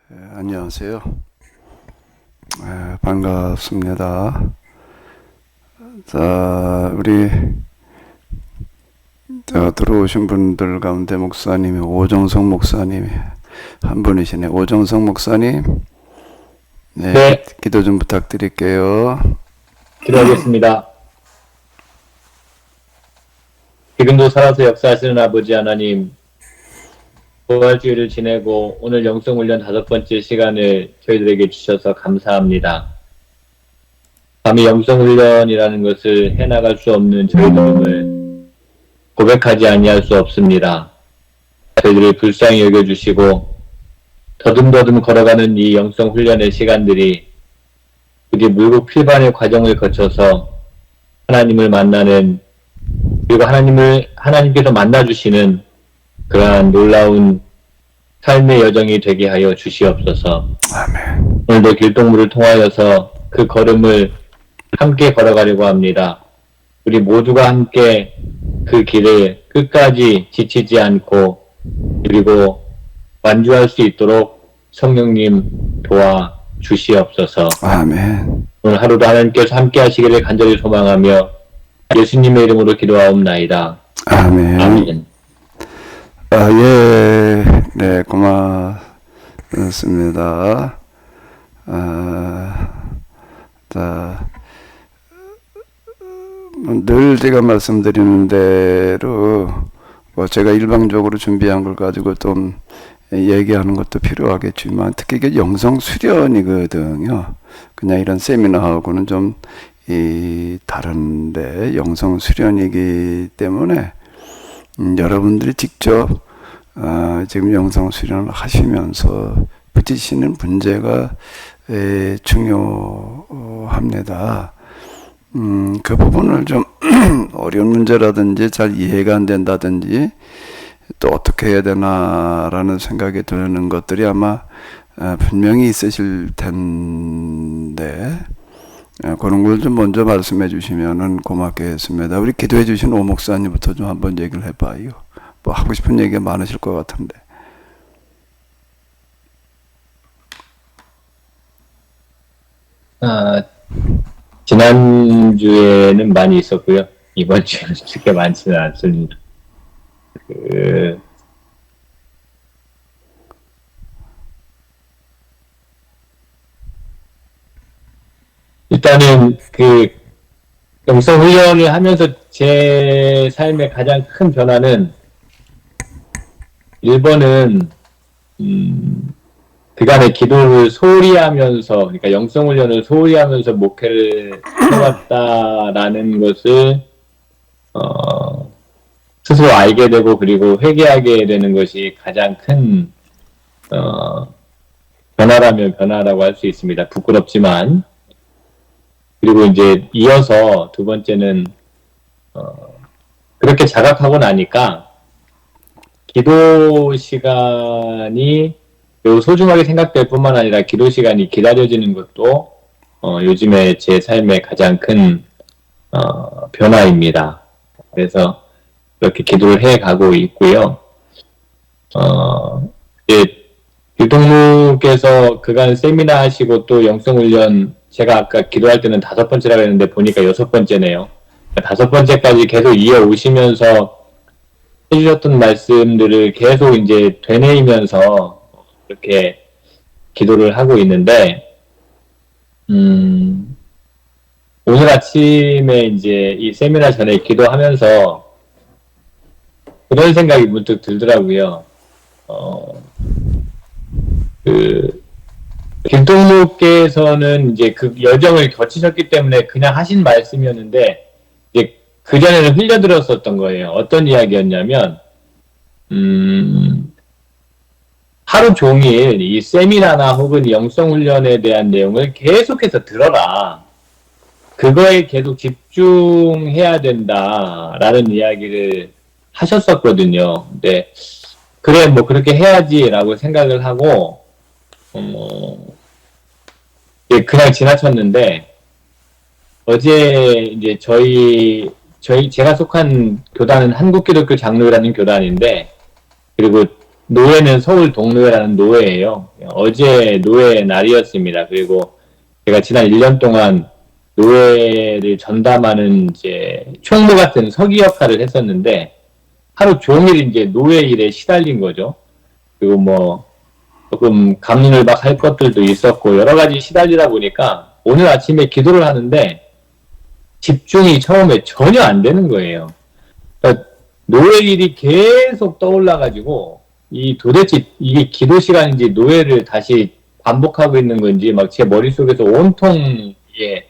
안녕하세요. 반갑습니다. 자, 우리 들어오신 분들 가운데 목사님이 오정성 목사님이 한 분이시네. 오정성 목사님, 네, 기도 좀 부탁드릴게요. 기도하겠습니다. 지금도 살아서 역사하시는 아버지 하나님, 부활주의를 지내고 오늘 영성훈련 5번째 시간을 저희들에게 주셔서 감사합니다. 감히 영성훈련이라는 것을 해나갈 수 없는 저희들임을 고백하지 아니할 수 없습니다. 저희들을 불쌍히 여겨주시고 더듬더듬 걸어가는 이 영성훈련의 시간들이 부디 물고필반의 과정을 거쳐서 하나님을 만나는, 그리고 하나님께서 만나주시는 그러한 놀라운 삶의 여정이 되게 하여 주시옵소서. 아멘. 오늘도 길동무를 통하여서 그 걸음을 함께 걸어가려고 합니다. 우리 모두가 함께 그 길을 끝까지 지치지 않고 그리고 완주할 수 있도록 성령님 도와 주시옵소서. 아멘. 오늘 하루도 하나님께서 함께 하시기를 간절히 소망하며 예수님의 이름으로 기도하옵나이다. 아멘. 아멘. 네, 고맙습니다. 자, 늘 제가 말씀드리는 대로 제가 일방적으로 준비한 걸 가지고 좀 얘기하는 것도 필요하겠지만 특히 이게 영성 수련이거든요. 그냥 이런 세미나하고는 좀 다른데 영성 수련이기 때문에 여러분들이 직접 지금 영성 수련을 하시면서 부딪히는 문제가 중요합니다. 그 부분을 좀 어려운 문제라든지 잘 이해가 안 된다든지 또 어떻게 해야 되나라는 생각이 드는 것들이 아마 분명히 있으실 텐데 그런 걸 좀 먼저 말씀해 주시면은 고맙겠습니다. 우리 기도해 주신 오 목사님부터 좀 한번 얘기를 해봐요. 뭐 하고 싶은 얘기가 많으실 것 같은데. 지난주에는 많이 있었고요. 이번 주에는 그렇게 많지는 않습니다. 일단은 영성 훈련을 하면서 제 삶의 가장 큰 변화는 1번은 그간의 기도를 소홀히 하면서, 그러니까 영성 훈련을 소홀히 하면서 목회를 해왔다라는 것을 스스로 알게 되고 그리고 회개하게 되는 것이 가장 큰 변화라면 변화라고 할 수 있습니다. 부끄럽지만. 그리고 이제 이어서 2번째는 그렇게 자각하고 나니까 기도 시간이 매우 소중하게 생각될 뿐만 아니라 기도 시간이 기다려지는 것도 요즘에 제 삶의 가장 큰 변화입니다. 그래서 이렇게 기도를 해가고 있고요. 길동무께서 그간 세미나 하시고 또 영성훈련, 제가 아까 기도할 때는 5번째라고 했는데 보니까 6번째네요. 5번째까지 계속 이어오시면서 해주셨던 말씀들을 계속 이제 되뇌이면서 이렇게 기도를 하고 있는데, 오늘 아침에 이제 이 세미나 전에 기도하면서 그런 생각이 문득 들더라고요. 김동무께서는 이제 그 여정을 거치셨기 때문에 그냥 하신 말씀이었는데, 이제 그전에는 흘려들었었던 거예요. 어떤 이야기였냐면, 하루 종일 이 세미나나 혹은 영성훈련에 대한 내용을 계속해서 들어라. 그거에 계속 집중해야 된다라는 이야기를 하셨었거든요. 근데 그래 뭐 그렇게 해야지라고 생각을 하고 그냥 지나쳤는데, 어제 이제 제가 속한 교단은 한국기독교 장로라는 교단인데, 그리고 노회는 서울 동노회라는 노회예요. 어제 노회 날이었습니다. 그리고 제가 지난 1년 동안 노회를 전담하는 이제 총무 같은 서기 역할을 했었는데 하루 종일 이제 노회 일에 시달린 거죠. 그리고 뭐 조금 감론을박 할 것들도 있었고 여러 가지 시달리다 보니까 오늘 아침에 기도를 하는데 집중이 처음에 전혀 안 되는 거예요. 그러니까 노회 일이 계속 떠올라가지고 이 도대체 이게 기도 시간인지 노회를 다시 반복하고 있는 건지 막 제 머릿속에서 온통 이게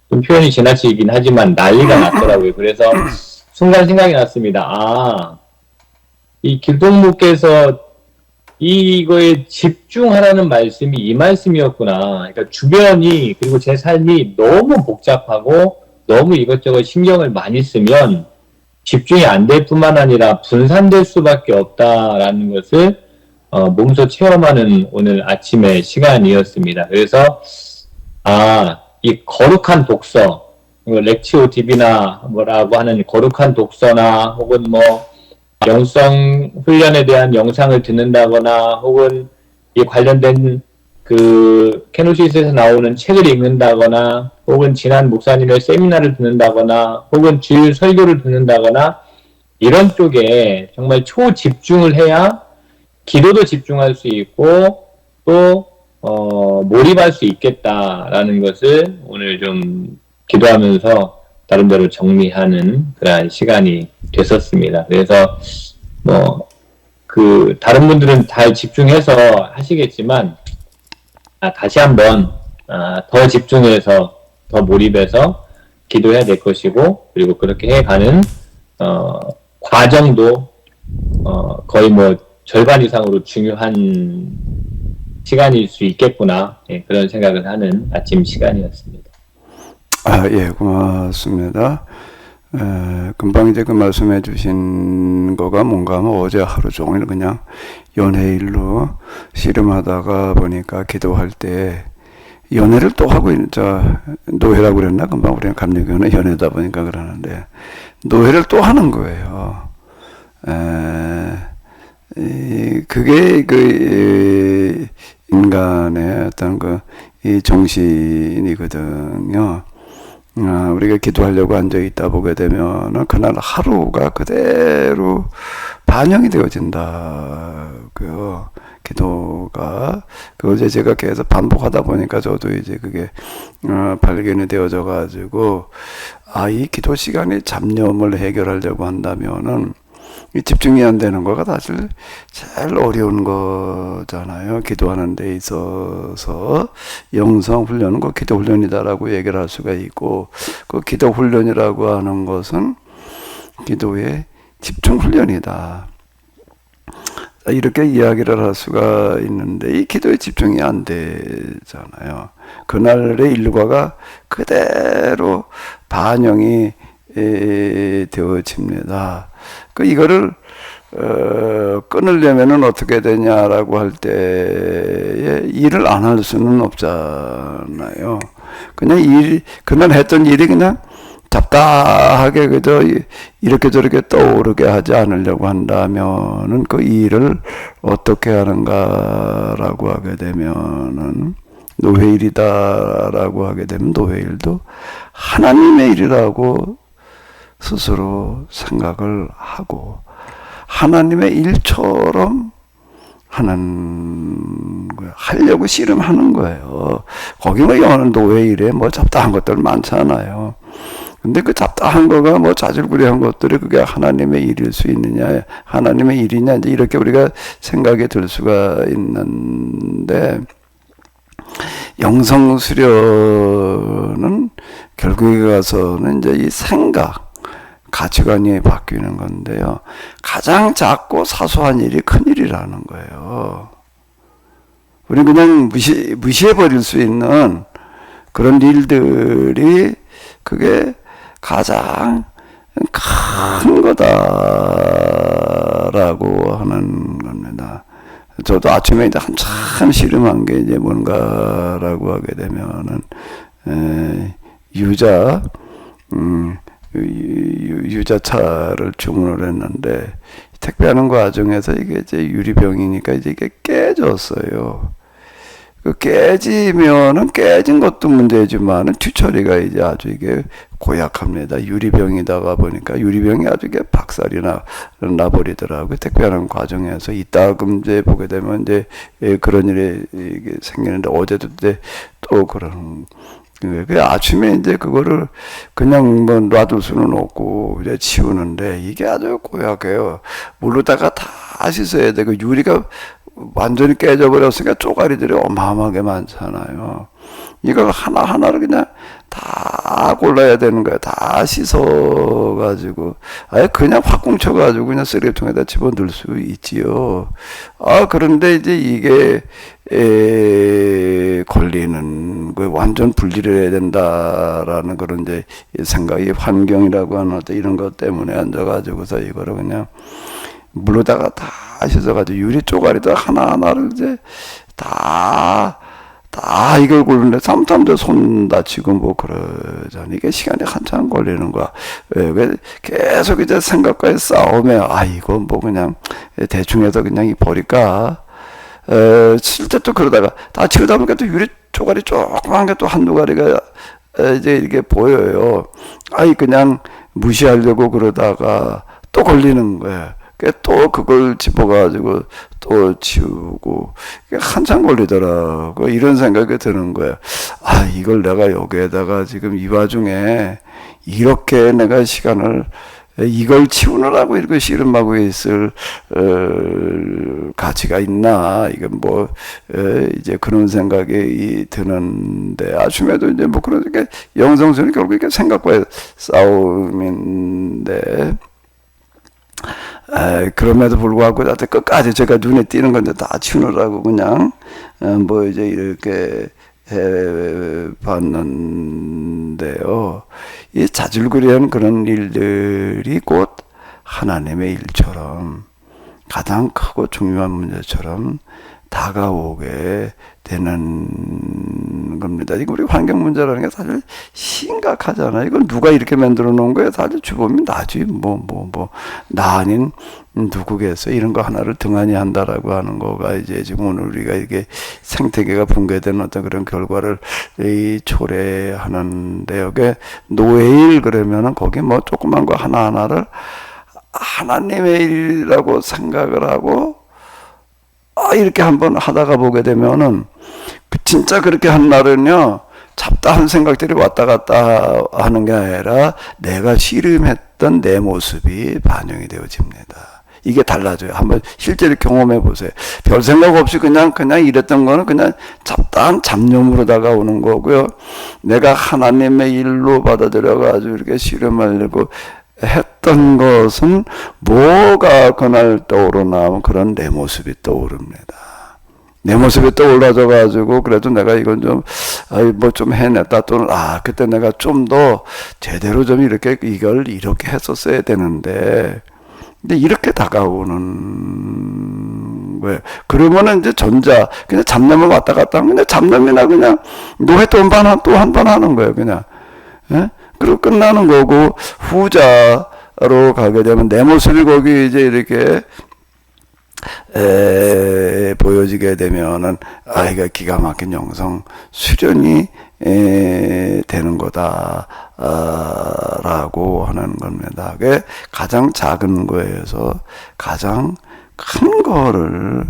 좀 표현이 지나치긴 하지만 난리가 났더라고요. 그래서 순간 생각이 났습니다. 아, 이 길동무께서 이거에 집중하라는 말씀이 이 말씀이었구나. 그러니까 주변이 그리고 제 삶이 너무 복잡하고 너무 이것저것 신경을 많이 쓰면 집중이 안 될 뿐만 아니라 분산될 수밖에 없다라는 것을 몸소 체험하는 오늘 아침의 시간이었습니다. 그래서 이 거룩한 독서, 렉치오 DB나 뭐라고 하는 거룩한 독서나 혹은 뭐 영성 훈련에 대한 영상을 듣는다거나 혹은 이 관련된 그 케노시스에서 나오는 책을 읽는다거나 혹은 지난 목사님의 세미나를 듣는다거나 혹은 주일 설교를 듣는다거나 이런 쪽에 정말 초집중을 해야 기도도 집중할 수 있고 또 몰입할 수 있겠다라는 것을 오늘 좀 기도하면서 나름대로 정리하는 그러한 시간이 됐었습니다. 그래서 다른 분들은 잘 집중해서 하시겠지만 다시 한번 더 집중해서 더 몰입해서 기도해야 될 것이고 그리고 그렇게 해가는 과정도 거의 뭐 절반 이상으로 중요한 시간일 수 있겠구나 그런 생각을 하는 아침 시간이었습니다. 예, 고맙습니다. 금방 이제 그 말씀해 주신 거가 뭔가 하면 어제 하루 종일 그냥 연회일로 씨름하다가 보니까 기도할 때 연회를 또 하고 노회라고 그랬나? 금방 우리는 감리교는 연회다 보니까 그러는데 노회를 또 하는 거예요. 그게 인간의 어떤 이 정신이거든요. 우리가 기도하려고 앉아있다 보게 되면은 그날 하루가 그대로 반영이 되어진다고요. 기도가. 그걸 이제 제가 계속 반복하다 보니까 저도 이제 그게, 발견이 되어져 가지고, 이 기도 시간에 잡념을 해결하려고 한다면은, 이 집중이 안 되는 거가 사실 제일 어려운 거잖아요. 기도하는 데 있어서 영성 훈련은 그 기도 훈련이다라고 얘기를 할 수가 있고 그 기도 훈련이라고 하는 것은 기도의 집중 훈련이다. 이렇게 이야기를 할 수가 있는데 이 기도에 집중이 안 되잖아요. 그날의 일과가 그대로 반영이 되어집니다. 이거를 끊으려면은 어떻게 되냐라고 할 때에 일을 안 할 수는 없잖아요. 그냥 그날 했던 일이 그냥 잡다하게 그저 이렇게 저렇게 떠오르게 하지 않으려고 한다면은 그 일을 어떻게 하는가라고 하게 되면은 노회일이다라고 하게 되면 노회일도 하나님의 일이라고 스스로 생각을 하고 하나님의 일처럼 하려고 씨름하는 거예요. 거기 뭐 여는 노예 일에 뭐 잡다한 것들 많잖아요. 근데 그 잡다한 거가 뭐 자질구레한 것들이 그게 하나님의 일일 수 있느냐, 하나님의 일이냐, 이제 이렇게 우리가 생각이 들 수가 있는데, 영성 수련은 결국에 가서는 이제 이 가치관이 바뀌는 건데요. 가장 작고 사소한 일이 큰 일이라는 거예요. 우리 그냥 무시해버릴 수 있는 그런 일들이 그게 가장 큰 거다라고 하는 겁니다. 저도 아침에 이제 한참 씨름한 게 이제 뭔가라고 하게 되면은, 유자차를 주문을 했는데, 택배하는 과정에서 이게 이제 유리병이니까 이제 이게 깨졌어요. 그 깨지면은 깨진 것도 문제지만은 뒤처리가 이제 아주 이게 고약합니다. 유리병이다가 보니까 유리병이 아주 이게 박살이 나버리더라고요. 택배하는 과정에서 이따금 이제 보게 되면 이제 그런 일이 이게 생기는데 어제도 이제 또 그런 그 아침에 이제 그거를 그냥 뭐 놔둘 수는 없고 이제 치우는데 이게 아주 고약해요. 물로다가 다 씻어야 돼. 그 유리가 완전히 깨져버렸으니까 쪼가리들이 어마어마하게 많잖아요. 이걸 하나하나를 그냥 다 골라야 되는 거야. 다 씻어가지고. 아예 그냥 확 꽁쳐가지고 그냥 쓰레기통에다 집어넣을 수 있지요. 그런데 이제 이게, 걸리는, 그 완전 분리를 해야 된다라는 그런 이제 생각이 환경이라고 하는 어떤 이런 것 때문에 앉아가지고서 이거를 그냥 물로다가 다 씻어가지고 유리 쪼가리도 하나하나를 이제 다 이걸 고르는데 삼삼도 손 다치고 뭐 그러잖아. 이게 시간이 한참 걸리는 거야. 왜 계속 이제 생각과의 싸움에 이거 뭐 그냥 대충 해서 그냥 버릴까. 실제 또 그러다가 다 치우다 보니까 또 유리 쪼가리 조그만 게 또 한두 가리가 이제 이렇게 보여요. 그냥 무시하려고 그러다가 또 걸리는 거야. 또 그걸 집어가지고 또 치우고 한참 걸리더라고. 이런 생각이 드는 거야. 이걸 내가 여기에다가 지금 이 와중에 이렇게 내가 시간을 이걸 치우느라고 이렇게 씨름하고 있을 가치가 있나. 이건 뭐 이제 그런 생각이 드는데 아침에도 이제 뭐 그러니까 영성술은 결국 이게 생각과의 싸움인데 그럼에도 불구하고 나한테 끝까지 제가 눈에 띄는 건데 다 치우느라고 그냥 뭐 이제 이렇게 해 봤는데요. 이 자질구레한 그런 일들이 곧 하나님의 일처럼 가장 크고 중요한 문제처럼 다가오게 되는 겁니다. 이거 우리 환경 문제라는 게 사실 심각하잖아요. 이건 누가 이렇게 만들어 놓은 거예요? 사실 주범이 나지. 나 아닌 누구겠어? 이런 거 하나를 등한히 한다라고 하는 거가 이제 지금 오늘 우리가 이게 생태계가 붕괴된 어떤 그런 결과를 초래하는데 여기 노예일 그러면은 거기 뭐 조그만 거 하나하나를 하나님의 일이라고 생각을 하고 이렇게 한번 하다가 보게 되면은 진짜 그렇게 한 날은요 잡다한 생각들이 왔다 갔다 하는 게 아니라 내가 씨름했던 내 모습이 반영이 되어집니다. 이게 달라져요. 한번 실제로 경험해 보세요. 별 생각 없이 그냥 이랬던 거는 그냥 잡다한 잡념으로 다가오는 거고요. 내가 하나님의 일로 받아들여가지고 이렇게 씨름하려고 했던 것은 뭐가 그날 떠오르나 하면 그런 내 모습이 떠오릅니다. 내 모습이 떠올라져 가지고 그래도 내가 이건 좀 뭐 좀 해냈다 또는 그때 내가 좀 더 제대로 좀 이렇게 이걸 이렇게 했었어야 되는데 근데 이렇게 다가오는 거예요. 그러면은 이제 그냥 잡념을 왔다 갔다 하면 그냥 잡념이나 그냥 노래 또 한 번 하는 거예요. 그냥 그리고 끝나는 거고 후자로 가게 되면 내 모습이 거기 이제 이렇게 보여지게 되면은 이거 기가 막힌 영성 수련이 되는 거다라고 하는 겁니다. 그게 가장 작은 거에서 가장 큰 거를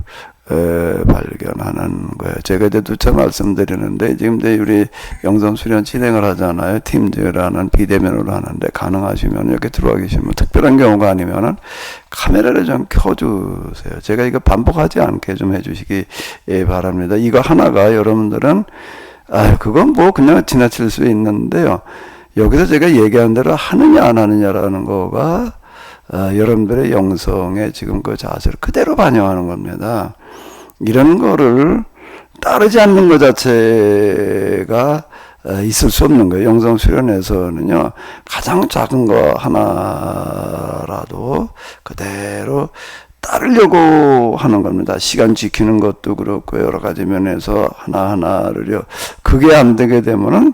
발견하는 거예요. 제가 이제 누차 말씀드리는데 지금 이제 우리 영성 수련 진행을 하잖아요. 팀즈라는 비대면으로 하는데 가능하시면 이렇게 들어와 계시면 특별한 경우가 아니면은 카메라를 좀 켜주세요. 제가 이거 반복하지 않게 좀 해주시기 바랍니다. 이거 하나가 여러분들은 그건 뭐 그냥 지나칠 수 있는데요. 여기서 제가 얘기한 대로 하느냐 안 하느냐라는 거가 여러분들의 영성의 지금 그 자세를 그대로 반영하는 겁니다. 이런 거를 따르지 않는 것 자체가 있을 수 없는 거예요. 영성 수련에서는요, 가장 작은 거 하나라도 그대로 따르려고 하는 겁니다. 시간 지키는 것도 그렇고 여러 가지 면에서 하나하나를요. 그게 안 되게 되면은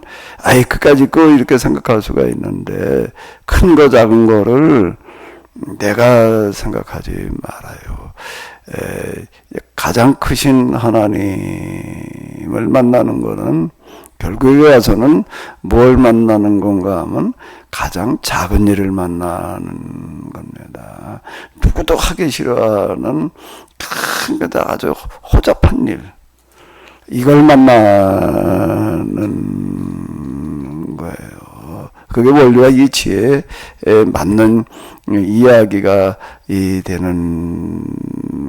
끝까지 거 이렇게 생각할 수가 있는데 큰 거 작은 거를 내가 생각하지 말아요. 가장 크신 하나님을 만나는 거는 결국에 와서는 뭘 만나는 건가 하면 가장 작은 일을 만나는 겁니다. 누구도 하기 싫어하는 큰 거다 아주 호잡한 일, 이걸 만나는 거예요. 그게 원리와 이치에 맞는 이야기가 되는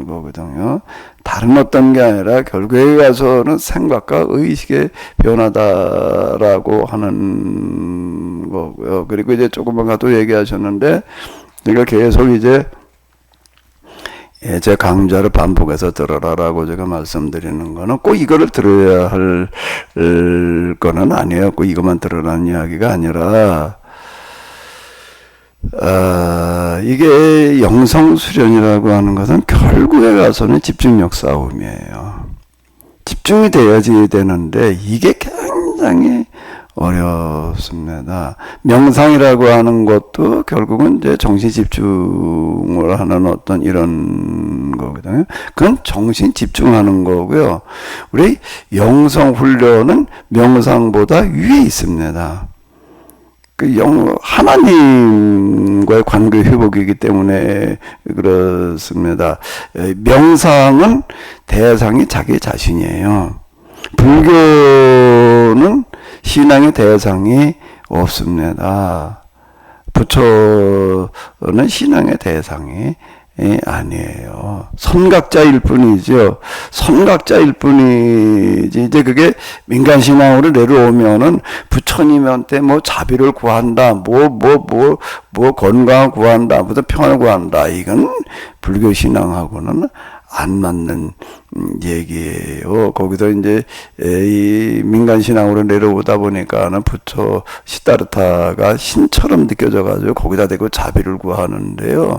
거거든요. 다른 어떤 게 아니라 결국에 가서는 생각과 의식의 변화다라고 하는 거고요. 그리고 이제 조금만 가도 얘기하셨는데, 제가 계속 이제 제 강좌를 반복해서 들어라라고 제가 말씀드리는 거는 꼭 이거를 들어야 할 거는 아니에요. 꼭 이것만 들으라는 이야기가 아니라, 이게 영성수련이라고 하는 것은 결국에 가서는 집중력 싸움이에요. 집중이 되어야지 되는데 이게 굉장히 어렵습니다. 명상이라고 하는 것도 결국은 이제 정신 집중을 하는 어떤 이런 거거든요. 그건 정신 집중하는 거고요. 우리 영성 훈련은 명상보다 위에 있습니다. 하나님과의 관계 회복이기 때문에 그렇습니다. 명상은 대상이 자기 자신이에요. 불교는 신앙의 대상이 없습니다. 부처는 신앙의 대상이 아니에요. 선각자일 뿐이죠. 선각자일 뿐이지. 이제 그게 민간신앙으로 내려오면은 부처님한테 뭐 자비를 구한다, 뭐 건강을 구한다, 무슨 평안을 구한다. 이건 불교 신앙하고는 안 맞는 얘기예요. 거기서 이제 이 민간신앙으로 내려오다 보니까는 부처 시다르타가 신처럼 느껴져가지고 거기다 대고 자비를 구하는데요.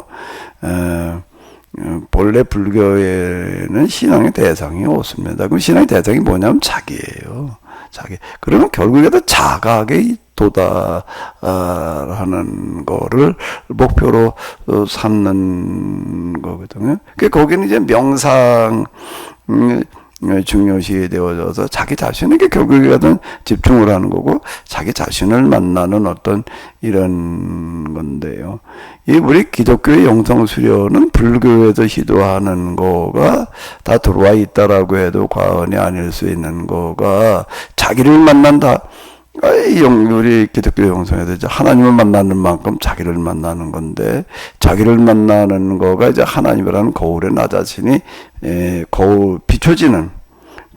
본래 불교에는 신앙의 대상이 없습니다. 그럼 신앙의 대상이 뭐냐면 자기예요. 자기. 그러면 결국에도 자각에 도달하는 거를 목표로 삼는 거거든요. 거기는 이제 명상 중요시 되어져서 자기 자신에게 결국에는 집중을 하는 거고 자기 자신을 만나는 어떤 이런 건데요. 이 우리 기독교의 영성수련은 불교에서 시도하는 거가 다 들어와 있다라고 해도 과언이 아닐 수 있는 거가 자기를 만난다. 우리 기독교 영성에서 이제 하나님을 만나는 만큼 자기를 만나는 건데, 자기를 만나는 거가 이제 하나님이라는 거울에 나 자신이 거울 비춰지는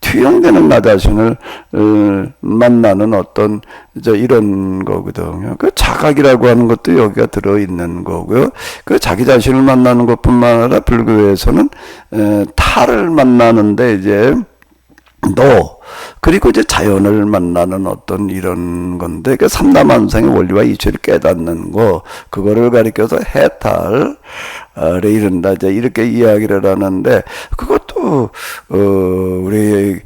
투영되는 나 자신을 만나는 어떤 이런 거거든요. 그 자각이라고 하는 것도 여기가 들어 있는 거고요. 그 자기 자신을 만나는 것뿐만 아니라 불교에서는 타를 만나는데 이제 그리고 이제 자연을 만나는 어떤 이런 건데, 그 삼라만상의 원리와 이치를 깨닫는 거, 그거를 가리켜서 해탈에 이른다. 이제 이렇게 이야기를 하는데, 그것도, 우리,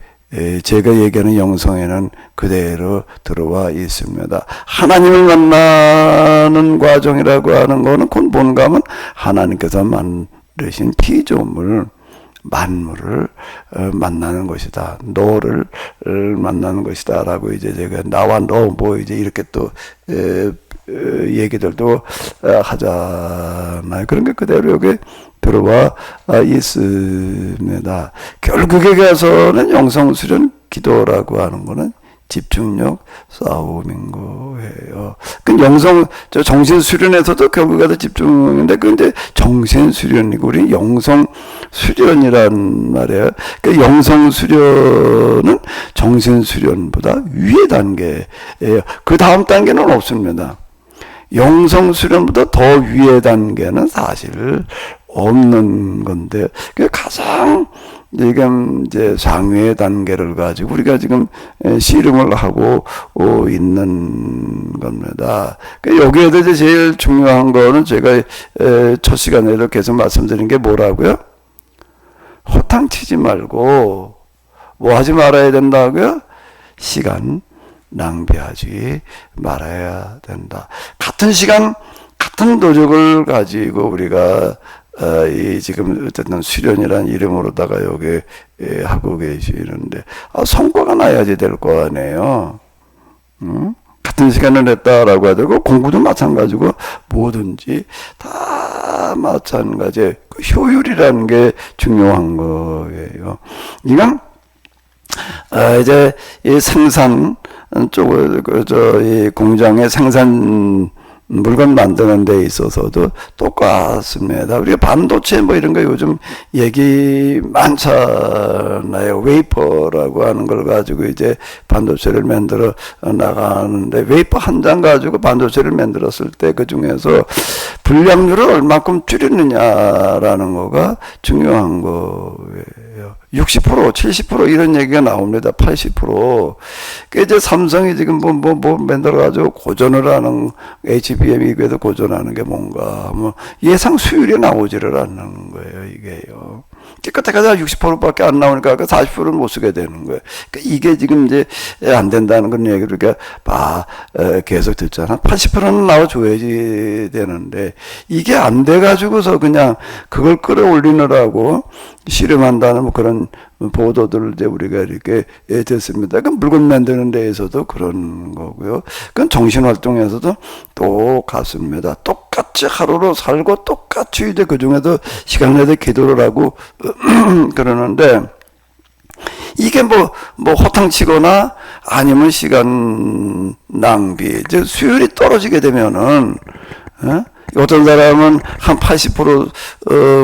제가 얘기하는 영성에는 그대로 들어와 있습니다. 하나님을 만나는 과정이라고 하는 거는 그건 뭔가 하면 하나님께서 만드신 피조물, 만물을 만나는 것이다. 너를 만나는 것이다. 라고 이제 제가 나와 너 뭐 이제 이렇게 또 얘기들도 하잖아요. 그런 게 그대로 여기 들어와 있습니다. 결국에 가서는 영성수련 기도라고 하는 거는 집중력 싸움인 거예요. 그 정신수련에서도 결국에 집중인데, 그 이제 정신수련이고, 우리 영성수련이란 말이에요. 그 영성수련은 정신수련보다 위의 단계예요. 그 다음 단계는 없습니다. 영성수련보다 더 위의 단계는 사실 없는 건데, 그 가장 지금 이제 상위의 단계를 가지고 우리가 지금 씨름을 하고 있는 겁니다. 여기에도 이제 제일 중요한 거는 제가 첫 시간에도 계속 말씀드린 게 뭐라고요? 호탕 치지 말고 뭐 하지 말아야 된다고요? 시간 낭비하지 말아야 된다. 같은 시간 같은 노력을 가지고 우리가 이 지금 어쨌든 수련이라는 이름으로다가 여기 하고 계시는데 성과가 나야지 될 거 아니에요. 응? 같은 시간을 냈다라고 하더라도 공부도 마찬가지고 뭐든지 다 마찬가지. 그 효율이라는 게 중요한 거예요. 이건 이제 이 생산 쪽을 이 공장의 생산 물건 만드는 데 있어서도 똑같습니다. 우리가 반도체 뭐 이런 거 요즘 얘기 많잖아요. 웨이퍼라고 하는 걸 가지고 이제 반도체를 만들어 나가는데 웨이퍼 한 장 가지고 반도체를 만들었을 때 그 중에서 불량률을 얼마큼 줄이느냐라는 거가 중요한 거예요. 60%, 70% 이런 얘기가 나옵니다. 80%. 그 이제 삼성이 지금 뭐 만들어가지고 고전을 하는 HBM이 그래도 고전하는 게 뭔가 뭐 예상 수율이 나오지를 않는 거예요. 이게요. 깨끗하게 60%밖에 안 나오니까 그 40%는 못 쓰게 되는 거예요. 그러니까 이게 지금 이제 안 된다는 그런 얘기를 그러니까 계속 듣잖아. 80%는 나와줘야지 되는데 이게 안 돼가지고서 그냥 그걸 끌어올리느라고 실험한다는 뭐 그런 보도들을 이제 우리가 이렇게 듣습니다. 그 물건 만드는 데에서도 그런 거고요. 그건 정신활동에서도 똑같습니다. 똑같이 하루로 살고 똑같이 이제 그 중에도 시간 내서 기도를 하고 그러는데 이게 뭐 호탕치거나 아니면 시간 낭비, 이제 수율이 떨어지게 되면은, 어떤 사람은 한 80%,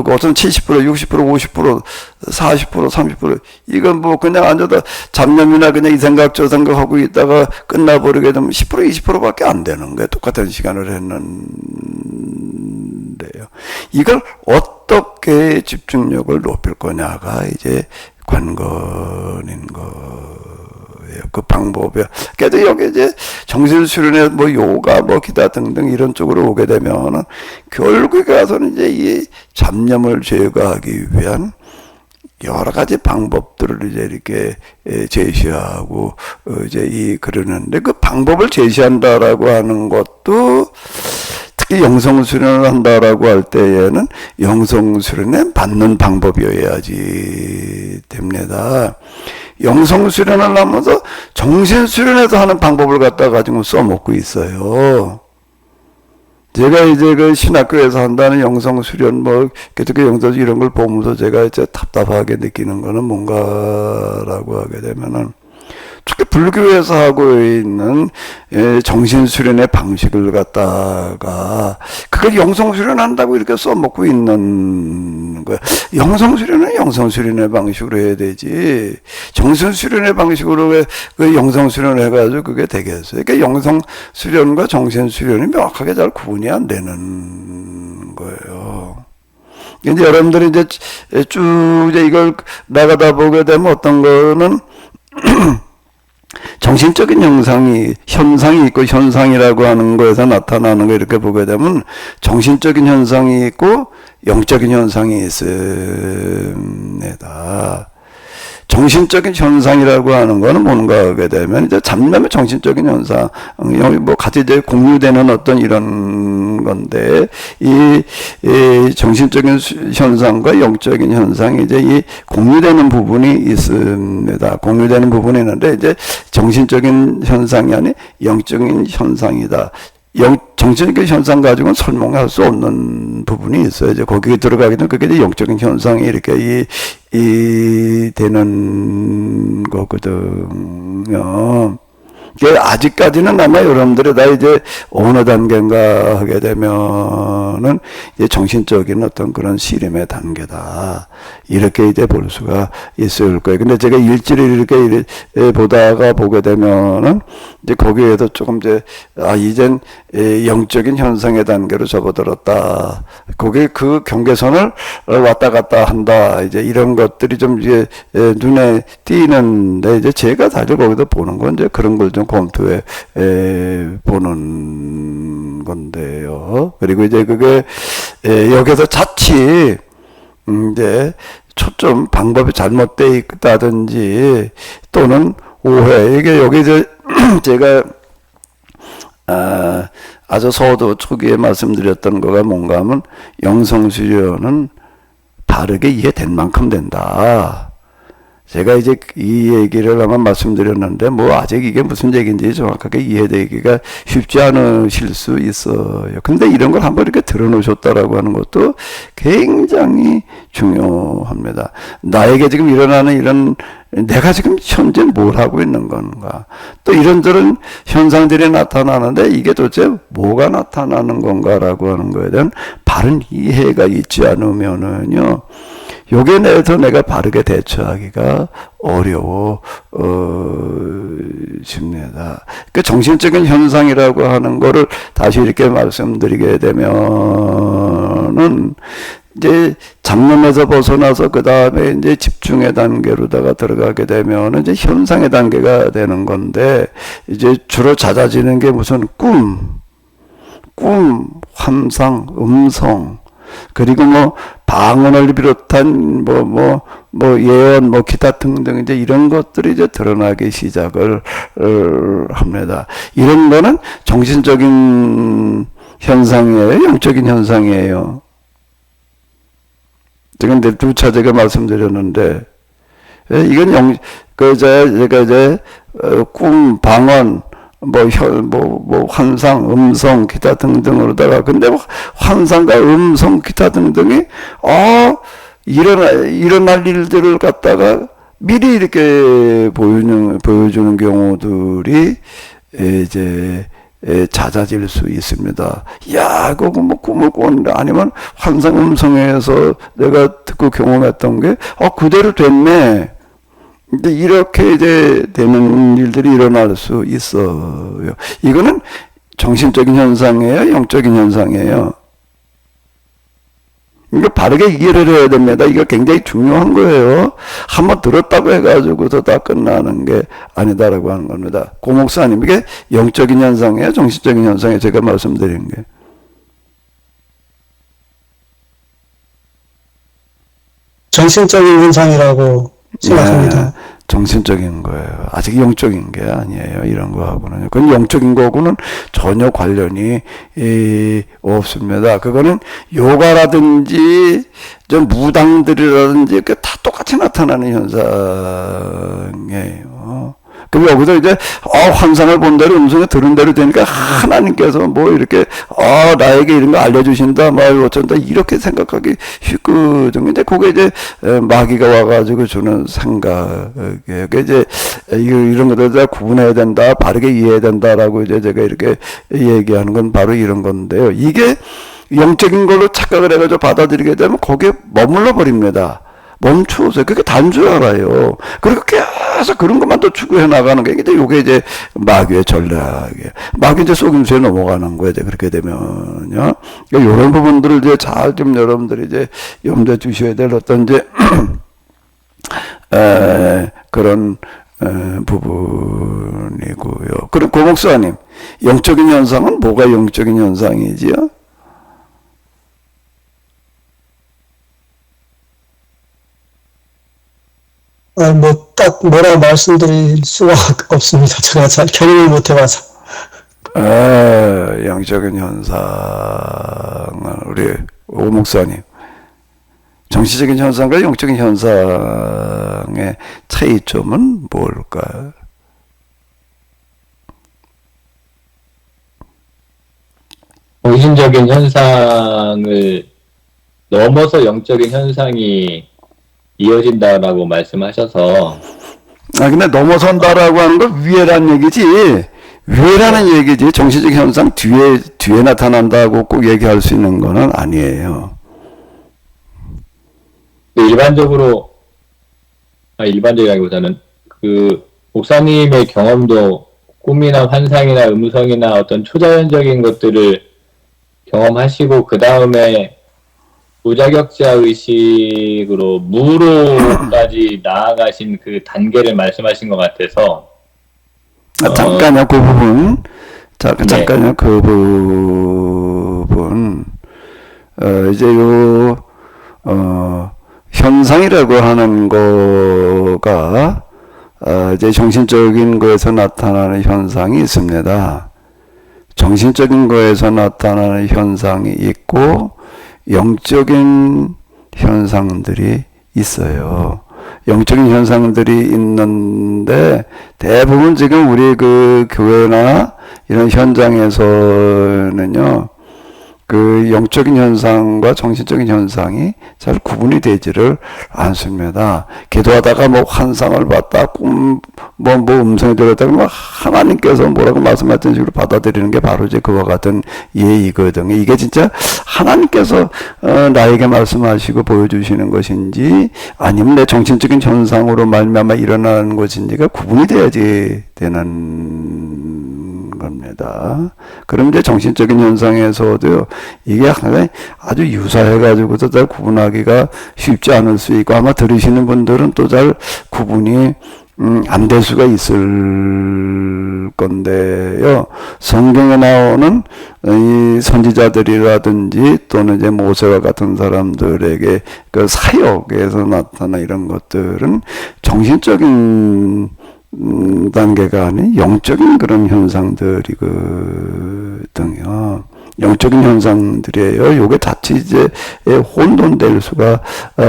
어떤 70%, 60%, 50%, 40%, 30%, 이건 뭐 그냥 앉아다 잡념이나 그냥 이 생각 저 생각하고 있다가 끝나버리게 되면 10%, 20%밖에 안 되는 거예요. 똑같은 시간을 했는데요. 이걸 어떻게 집중력을 높일 거냐가 이제 관건인 거예요. 그 방법이야. 그래도 여기 이제 정신수련에 뭐 요가 뭐 기타 등등 이런 쪽으로 오게 되면은 결국에 가서는 이제 이 잡념을 제거하기 위한 여러 가지 방법들을 이제 이렇게 제시하고 이제 그러는데 그 방법을 제시한다라고 하는 것도 특히 영성수련을 한다라고 할 때에는 영성수련에 맞는 방법이어야지 됩니다. 영성수련을 하면서 정신수련에도 하는 방법을 갖다 가지고 써먹고 있어요. 제가 이제 그 신학교에서 한다는 영성수련 뭐 계속 영성 이런 걸 보면서 제가 이제 답답하게 느끼는 거는 뭔가라고 하게 되면은 특히 불교에서 하고 있는 정신수련의 방식을 갖다가 그걸 영성수련한다고 이렇게 써먹고 있는 거야. 영성수련은 영성수련의 방식으로 해야 되지. 정신수련의 방식으로 그 영성수련을 해가지고 그게 되겠어요. 그러니까 영성수련과 정신수련이 명확하게 잘 구분이 안 되는 거예요. 이제 여러분들이 이제 쭉 이제 이걸 나가다 보게 되면 어떤 거는 정신적인 현상이 있고 현상이라고 하는 거에서 나타나는 거 이렇게 보게 되면 정신적인 현상이 있고 영적인 현상이 있습니다. 정신적인 현상이라고 하는 거는 뭔가 하게 되면 이제 잡념의 정신적인 현상, 뭐 같이 이제 공유되는 어떤 이런 건데 이 정신적인 현상과 영적인 현상이 이제 이 공유되는 부분이 있습니다. 공유되는 부분이 있는데 이제 정신적인 현상이 아닌 영적인 현상이다. 정신적인 현상 가지고는 설명할 수 없는 부분이 있어요. 이제 거기에 들어가게 되면 그게 이제 영적인 현상이 이렇게 되는 거거든요. 아직까지는 아마 여러분들이 다 이제 어느 단계인가 하게 되면은 이제 정신적인 어떤 그런 씨름의 단계다. 이렇게 이제 볼 수가 있을 거예요. 근데 제가 일지를 이렇게 보다가 보게 되면은 이제 거기에도 조금 이제 이젠 영적인 현상의 단계로 접어들었다. 거기 그 경계선을 왔다 갔다 한다. 이제 이런 것들이 좀 이제 눈에 띄는데 이제 제가 사실 거기서 보는 건 이제 그런 걸 좀 검토해 보는 건데요. 그리고 이제 그게 여기서 자칫 이제 초점 방법이 잘못되어 있다든지 또는 오해 이게 여기 이제 제가 아주 서두 초기에 말씀드렸던 거가 뭔가 하면 영성수련은 바르게 이해된 만큼 된다. 제가 이제 이 얘기를 아마 말씀드렸는데 뭐 아직 이게 무슨 얘기인지 정확하게 이해되기가 쉽지 않으실 수 있어요. 근데 이런 걸 한번 이렇게 들어놓으셨다라고 하는 것도 굉장히 중요합니다. 나에게 지금 일어나는 이런 내가 지금 현재 뭘 하고 있는 건가, 또 이런저런 현상들이 나타나는데 이게 도대체 뭐가 나타나는 건가라고 하는 거에 대한 바른 이해가 있지 않으면은요, 요게 내에서 내가 바르게 대처하기가 어려워집니다. 그 정신적인 현상이라고 하는 거를 다시 이렇게 말씀드리게 되면은 이제 잡념에서 벗어나서 그 다음에 이제 집중의 단계로다가 들어가게 되면은 이제 현상의 단계가 되는 건데, 이제 주로 잦아지는 게 무슨 꿈, 환상, 음성, 그리고 뭐 방언을 비롯한 뭐 예언, 뭐 기타 등등 이제 이런 것들이 이제 드러나기 시작을 합니다. 이런 거는 정신적인 현상이에요, 영적인 현상이에요. 지금 두 차례가 말씀드렸는데, 이건 제가 이제 꿈, 방언, 환상, 음성, 기타 등등으로다가, 근데 환상과 음성, 기타 등등이, 일어날 일들을 갖다가 미리 이렇게 보여주는 경우들이, 이제, 잦아질 수 있습니다. 야, 그거 뭐 꿈을 꿨는데, 아니면 환상 음성에서 내가 듣고 경험했던 게, 그대로 됐네. 근데 이렇게 이제 되는 일들이 일어날 수 있어요. 이거는 정신적인 현상이에요, 영적인 현상이에요. 이거 바르게 이해를 해야 됩니다. 이거 굉장히 중요한 거예요. 한번 들었다고 해가지고서 다 끝나는 게 아니다라고 하는 겁니다. 고 목사님, 이게 영적인 현상이에요, 정신적인 현상이에요, 제가 말씀드린 게. 정신적인 현상이라고 생각합니다. 네, 정신적인 거예요. 아직 영적인 게 아니에요. 이런 거하고는. 그건 영적인 거하고는 전혀 관련이 없습니다. 그거는 요가라든지 좀 무당들이라든지 다 똑같이 나타나는 현상이에요. 그럼 여기서 이제 환상을 본 대로 음성을 들은 대로 되니까 하나님께서 뭐 이렇게 나에게 이런 거 알려주신다 뭐 어쩐다 이렇게 생각하기 쉽거든요. 근데 그게 이제 마귀가 와가지고 주는 생각이에요. 이제 이런 것들 다 구분해야 된다, 바르게 이해해야 된다라고 이제 제가 이렇게 얘기하는 건 바로 이런 건데요. 이게 영적인 걸로 착각을 해가지고 받아들이게 되면 거기에 머물러 버립니다. 멈추어서 그게 단 줄 알아요. 그리고 계속 그런 것만 더 추구해 나가는 게 요게 이제 마귀의 전략이에요. 마귀 이제 속임수에 넘어가는 거예요. 이제 그렇게 되면요. 이런 부분들을 이제 잘 좀 여러분들이 이제 염두에 두셔야 될 어떤 이제 그런 부분이고요. 그럼 고 목사님, 영적인 현상은 뭐가 영적인 현상이지요? 딱 뭐라고 말씀드릴 수가 없습니다. 제가 잘 경험을 못 해봐서. 영적인 현상은 우리 오 목사님, 정치적인 현상과 영적인 현상의 차이점은 뭘까요? 정신적인 현상을 넘어서 영적인 현상이 이어진다라고 말씀하셔서, 근데 넘어선다라고 하는 건 위에란 얘기지, 위에라는 얘기지, 정신적 현상 뒤에 나타난다고 꼭 얘기할 수 있는 거는 아니에요. 일반적이라기보다는 그 목사님의 경험도 꿈이나 환상이나 음성이나 어떤 초자연적인 것들을 경험하시고 그 다음에 무자격자 의식으로 무로까지 나아가신 그 단계를 말씀하신 것 같아서. 잠깐요, 그 부분. 잠깐요, 네. 그 부분. 이제 현상이라고 하는 거가, 이제 정신적인 거에서 나타나는 현상이 있습니다. 정신적인 거에서 나타나는 현상이 있고 영적인 현상들이 있어요. 영적인 현상들이 있는데 대부분 지금 우리 그 교회나 이런 현장에서는요, 그 영적인 현상과 정신적인 현상이 잘 구분이 되지를 않습니다. 기도하다가 뭐 환상을 봤다, 뭐 음성이 들었다가 뭐 하나님께서 뭐라고 말씀하셨던 식으로 받아들이는 게 바로 이제 그와 같은 예이거든요. 이게 진짜 하나님께서 나에게 말씀하시고 보여주시는 것인지 아니면 내 정신적인 현상으로 말미암아 일어나는 것인지가 구분이 돼야지 되는 겁니다. 그럼 이제 정신적인 현상에서도 이게 하나가 아주 유사해가지고도 잘 구분하기가 쉽지 않을 수 있고 아마 들으시는 분들은 또 잘 구분이 안 될 수가 있을 건데요. 성경에 나오는 이 선지자들이라든지 또는 이제 모세와 같은 사람들에게 그 사역에서 나타나 이런 것들은 정신적인 단계가 아닌 영적인 그런 현상들이거든요. 영적인 현상들이에요. 요게 자칫 이제 혼돈될 수가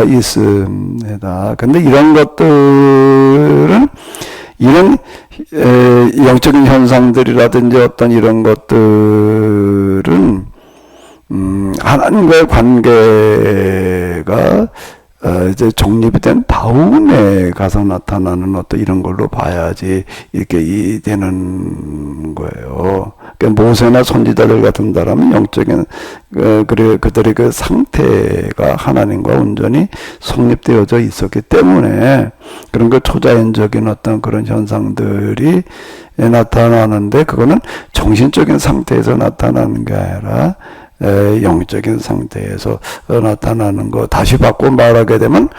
있습니다. 근데 이런 것들은 이런 영적인 현상들이라든지 어떤 이런 것들은 하나님과의 관계가 이제 정립이 된 다음에 가서 나타나는 어떤 이런 걸로 봐야지 이렇게 되는 거예요. 그러니까 모세나 선지자들 같은 사람은 영적인 그들의 그 상태가 하나님과 온전히 성립되어져 있었기 때문에 그런 그 초자연적인 어떤 그런 현상들이 나타나는데 그거는 정신적인 상태에서 나타나는 게 아니라 영적인 상태에서 나타나는 거. 다시 바꿔 말하게 되면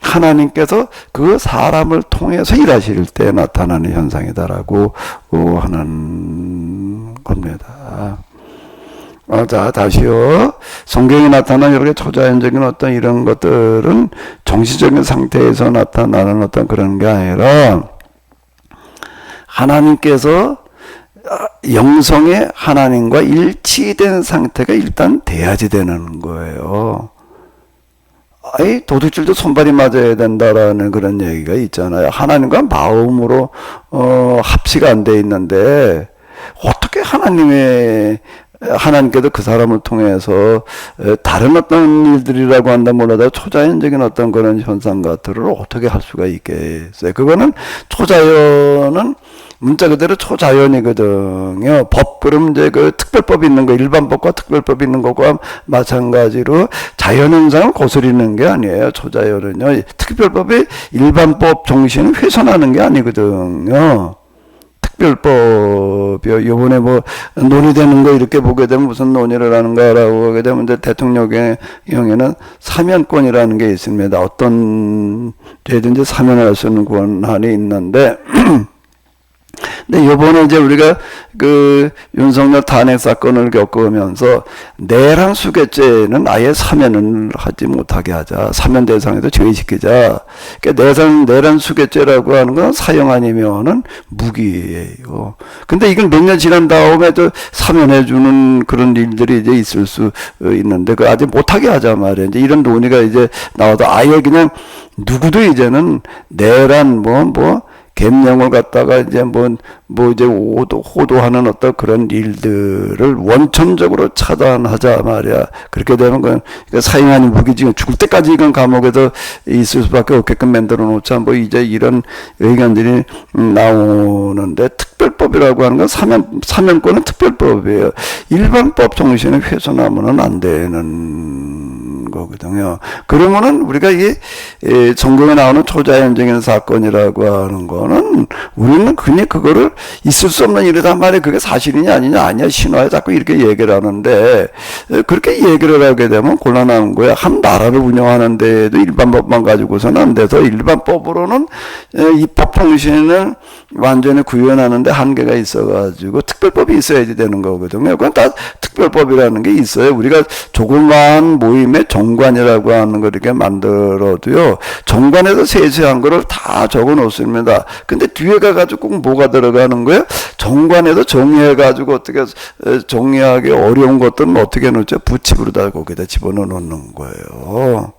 하나님께서 그 사람을 통해서 일하실 때 나타나는 현상이다라고 하는 겁니다. 자, 다시요. 성경에 나타난 여러 초자연적인 어떤 이런 것들은 정신적인 상태에서 나타나는 어떤 그런 게 아니라 하나님께서 영성의 하나님과 일치된 상태가 일단 돼야지 되는 거예요. 아이, 도둑질도 손발이 맞아야 된다라는 그런 얘기가 있잖아요. 하나님과 마음으로 합치가 안 돼 있는데 어떻게 하나님께도 그 사람을 통해서 다른 어떤 일들이라고 한다 몰라도 초자연적인 어떤 그런 현상 같들을 어떻게 할 수가 있겠어요. 그거는 초자연은 문자 그대로 초자연이거든요. 법, 그럼 이제 그 특별법이 있는 거, 일반법과 특별법이 있는 것과 마찬가지로 자연현상을 거스리는 게 아니에요. 초자연은요. 특별법이 일반법 정신을 훼손하는 게 아니거든요. 특별법이요. 요번에 뭐 논의되는 거 이렇게 보게 되면 무슨 논의를 하는가라고 하게 되면 이제 대통령의 경우에는 사면권이라는 게 있습니다. 어떤 죄든지 사면할 수 있는 권한이 있는데 근데 요번에 이제 우리가 그 윤석열 탄핵 사건을 겪으면서 내란 수괴죄는 아예 사면을 하지 못하게 하자. 사면 대상에도 제외시키자. 그러니까 내란 수괴죄라고 하는 건 사형 아니면은 무기예요. 근데 이걸 몇 년 지난 다음에 또 사면해주는 그런 일들이 이제 있을 수 있는데 그 아직 못하게 하자 말이에요. 이제 이런 논의가 이제 나와도 아예 그냥 누구도 이제는 내란 계명을 갖다가 이제 이제 호도하는 어떤 그런 일들을 원천적으로 차단하자 말이야. 그렇게 되면 그러니까 사형 아닌 무기 지금 죽을 때까지 이건 감옥에서 있을 수밖에 없게끔 만들어 놓자. 이제 이런 의견들이 나오는데 특별법이라고 하는 건 사면권은 특별법이에요. 일반법 정신을 훼손하면은 안 되는 거거든요. 그러면은 우리가 이 성경에 나오는 초자연적인 사건이라고 하는 거는 우리는 그냥 그거를 있을 수 없는 일이란 말이에요. 그게 사실이냐 아니냐 신화에 자꾸 이렇게 얘기를 하는데 그렇게 얘기를 하게 되면 곤란한 거야. 한 나라를 운영하는데도 일반법만 가지고서는 안 돼서 일반법으로는 입법 통신을 완전히 구현하는데 한계가 있어가지고 특별법이 있어야지 되는 거거든요. 그건 다 특별법이라는 게 있어요. 우리가 조그마한 모임에 정관이라고 하는 걸 이렇게 만들어도요, 정관에서 세세한 거를 다 적어 놓습니다. 근데 뒤에 가가지고 꼭 뭐가 들어가는 거예요? 정관에서 정리해가지고 어떻게, 정리하기 어려운 것들은 어떻게 놓죠? 부칩으로다 거기다 집어넣어 놓는 거예요.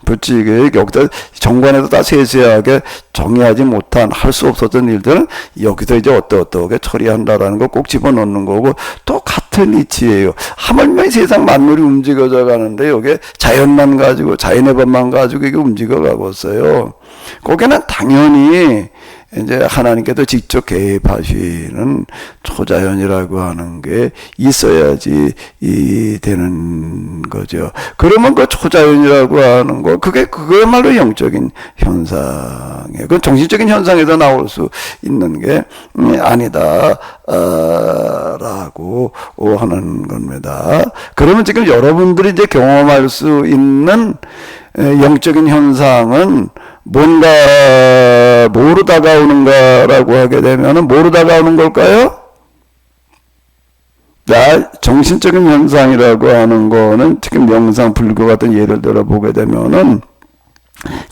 부치게 여기다 정관에서 다 세세하게 정의하지 못한 할 수 없었던 일들은 여기서 이제 어떻게 처리한다라는 거 꼭 집어넣는 거고, 또 같은 이치예요. 하물며 세상 만물이 움직여져 가는데 여기에 자연만 가지고, 자연의 법만 가지고 이게 움직여 가고 있어요. 거기는 당연히 이제 하나님께서 직접 개입하시는 초자연이라고 하는 게 있어야지 되는 거죠. 그러면 그 초자연이라고 하는 거, 그거야말로 영적인 현상이에요. 그건 정신적인 현상에서 나올 수 있는 게 아니다 라고 하는 겁니다. 그러면 지금 여러분들이 이제 경험할 수 있는 영적인 현상은 뭔가, 뭐로 다가오는가라고 하게 되면은, 뭐로 다가오는 걸까요? 정신적인 현상이라고 하는 거는, 지금 명상, 불교 같은 예를 들어 보게 되면은,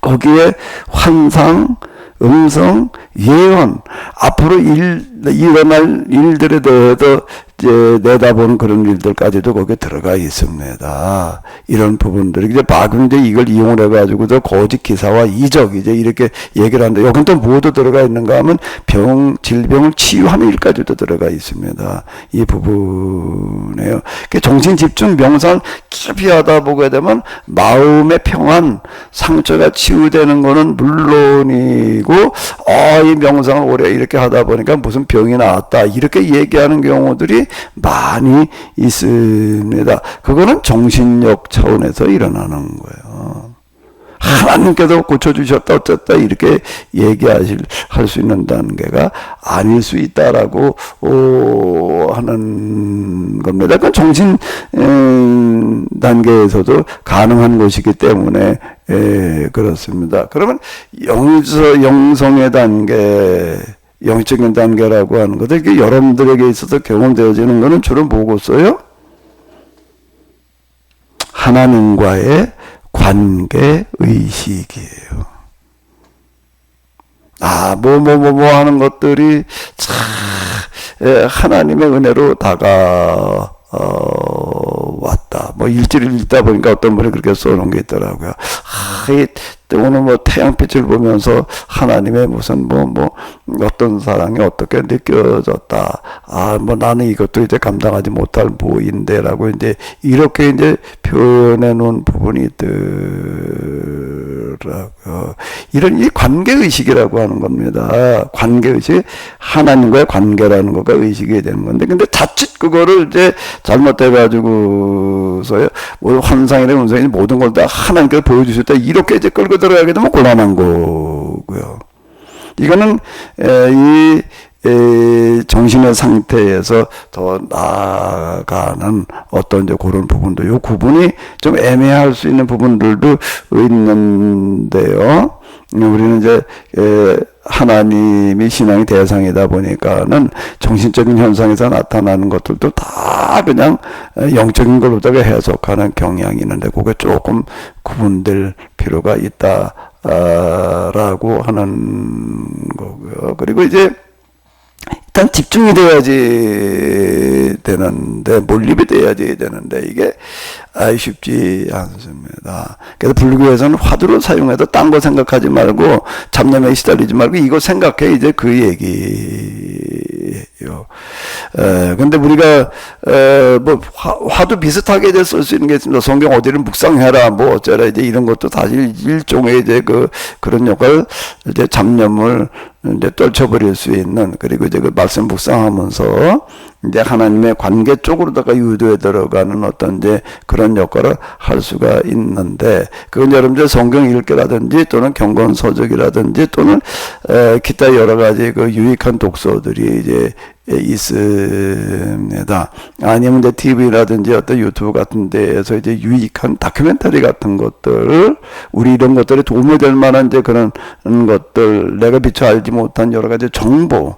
거기에 환상, 음성, 예언, 앞으로 일어날 일들에 대해서 이제 내다보는 그런 일들까지도 거기에 들어가 있습니다. 이런 부분들이 이제 방금 이제 이걸 이용을 해가지고도 거짓 기사와 이적 이제 이렇게 얘기를 하는데, 여긴 또 뭐도 들어가 있는가 하면 질병을 치유하는 일까지도 들어가 있습니다. 이 부분에요. 정신 집중 명상 깊이 하다 보게 되면 마음의 평안, 상처가 치유되는 거는 물론이고, 이 명상을 오래 이렇게 하다 보니까 무슨 병이 나왔다 이렇게 얘기하는 경우들이 많이 있습니다. 그거는 정신력 차원에서 일어나는 거예요. 하나님께서 고쳐주셨다 어쨌다 이렇게 할 수 있는 단계가 아닐 수 있다라고 하는 겁니다. 그건 정신 단계에서도 가능한 것이기 때문에 그렇습니다. 그러면 영성의 단계, 영적인 단계라고 하는 것들, 이게 여러분들에게 있어서 경험되어지는 것은 주로 뭐고 써요? 하나님과의 관계 의식이에요. 하는 것들이 하나님의 은혜로 왔다. 일지를 읽다 보니까 어떤 분이 그렇게 써놓은 게 있더라고요. 오늘 태양빛을 보면서 하나님의 무슨 어떤 사랑이 어떻게 느껴졌다. 나는 이것도 이제 감당하지 못할 모인데라고 이제 이렇게 이제 표현해 놓은 부분이 있더라고요. 이런 이 관계의식이라고 하는 겁니다. 관계의식, 하나님과의 관계라는 거가 의식이 되는 건데, 근데 자칫 그거를 이제 잘못해가지고서요, 환상이나 운상이나 모든 걸 다 하나님께서 보여주셨다. 이렇게 이제 끌고 들어가게 되면 곤란한 거고요. 이거는, 정신의 상태에서 더 나아가는 어떤 이제 그런 부분도, 요 구분이 좀 애매할 수 있는 부분들도 있는데요. 우리는 이제, 하나님이 신앙의 대상이다 보니까는 정신적인 현상에서 나타나는 것들도 다 그냥 영적인 걸로다가 해석하는 경향이 있는데, 그게 조금 구분될 필요가 있다라고 하는 거고요. 그리고 이제 일단 집중이 돼야지 되는데, 몰입이 돼야지 되는데, 이게 쉽지 않습니다. 그래서 불교에서는 화두를 사용해도 딴 거 생각하지 말고, 잡념에 시달리지 말고, 이거 생각해. 이제 그 얘기예요. 근데 우리가, 화두 비슷하게 이제 쓸 수 있는 게 있습니다. 성경 어디를 묵상해라, 어쩌라, 이제 이런 것도 사실 일종의 이제 그런 역할, 이제 잡념을 이제 떨쳐버릴 수 있는, 그리고 이제 그 말씀 묵상하면서 이제 하나님의 관계 쪽으로다가 유도에 들어가는 어떤 이제 그런 역할을 할 수가 있는데, 그건 여러분들 성경 읽기라든지 또는 경건서적이라든지 또는 기타 여러 가지 그 유익한 독서들이 이제 있습니다. 아니면 이제 TV라든지 어떤 유튜브 같은 데에서 이제 유익한 다큐멘터리 같은 것들, 우리 이런 것들이 도움이 될 만한 이제 그런 것들, 내가 미처 알지 못한 여러 가지 정보,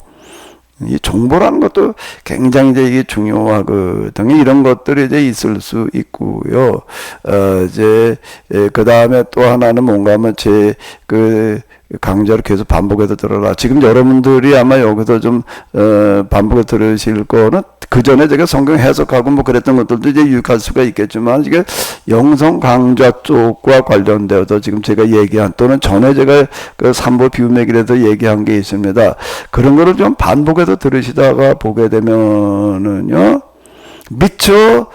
이 정보라는 것도 굉장히 이제 이게 중요하거든요. 이런 것들이 이제 있을 수 있고요. 그 다음에 또 하나는 뭔가 하면 그 강좌를 계속 반복해서 들어라. 지금 여러분들이 아마 여기서 좀, 반복해서 들으실 거는 그 전에 제가 성경 해석하고 뭐 그랬던 것들도 이제 유익할 수가 있겠지만, 이게 영성 강좌 쪽과 관련되어서 지금 제가 얘기한, 또는 전에 제가 그 삼보 비유매길에서 얘기한 게 있습니다. 그런 거를 좀 반복해서 들으시다가 보게 되면은요, 미처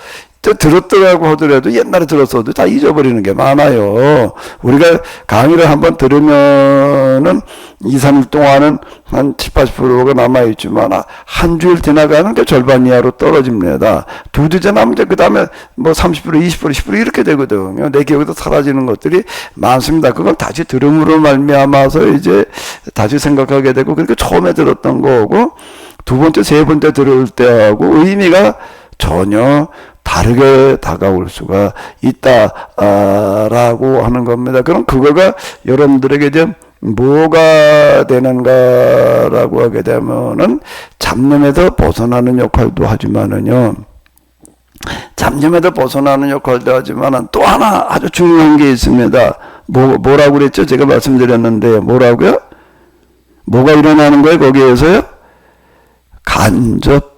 들었더라고 하더라도 옛날에 들었어도 다 잊어버리는 게 많아요. 우리가 강의를 한번 들으면은 2, 3일 동안은 한 7, 80%가 남아있지만 한 주일 지나가는 게 절반 이하로 떨어집니다. 두 주 지나면 그 다음에 뭐 30%, 20%, 10% 이렇게 되거든요. 내 기억에서 사라지는 것들이 많습니다. 그걸 다시 들음으로 말미암아서 이제 다시 생각하게 되고, 그러니까 처음에 들었던 거고 두 번째, 세 번째 들을 때하고 의미가 전혀 다르게 다가올 수가 있다라고 하는 겁니다. 그럼 그거가 여러분들에게 이제 뭐가 되는가라고 하게 되면은 잡념에서 벗어나는 역할도 하지만은요. 잡념에서 벗어나는 역할도 하지만은 또 하나 아주 중요한 게 있습니다. 뭐라고 그랬죠? 제가 말씀드렸는데 뭐라고요? 뭐가 일어나는 거예요? 거기에서요? 간접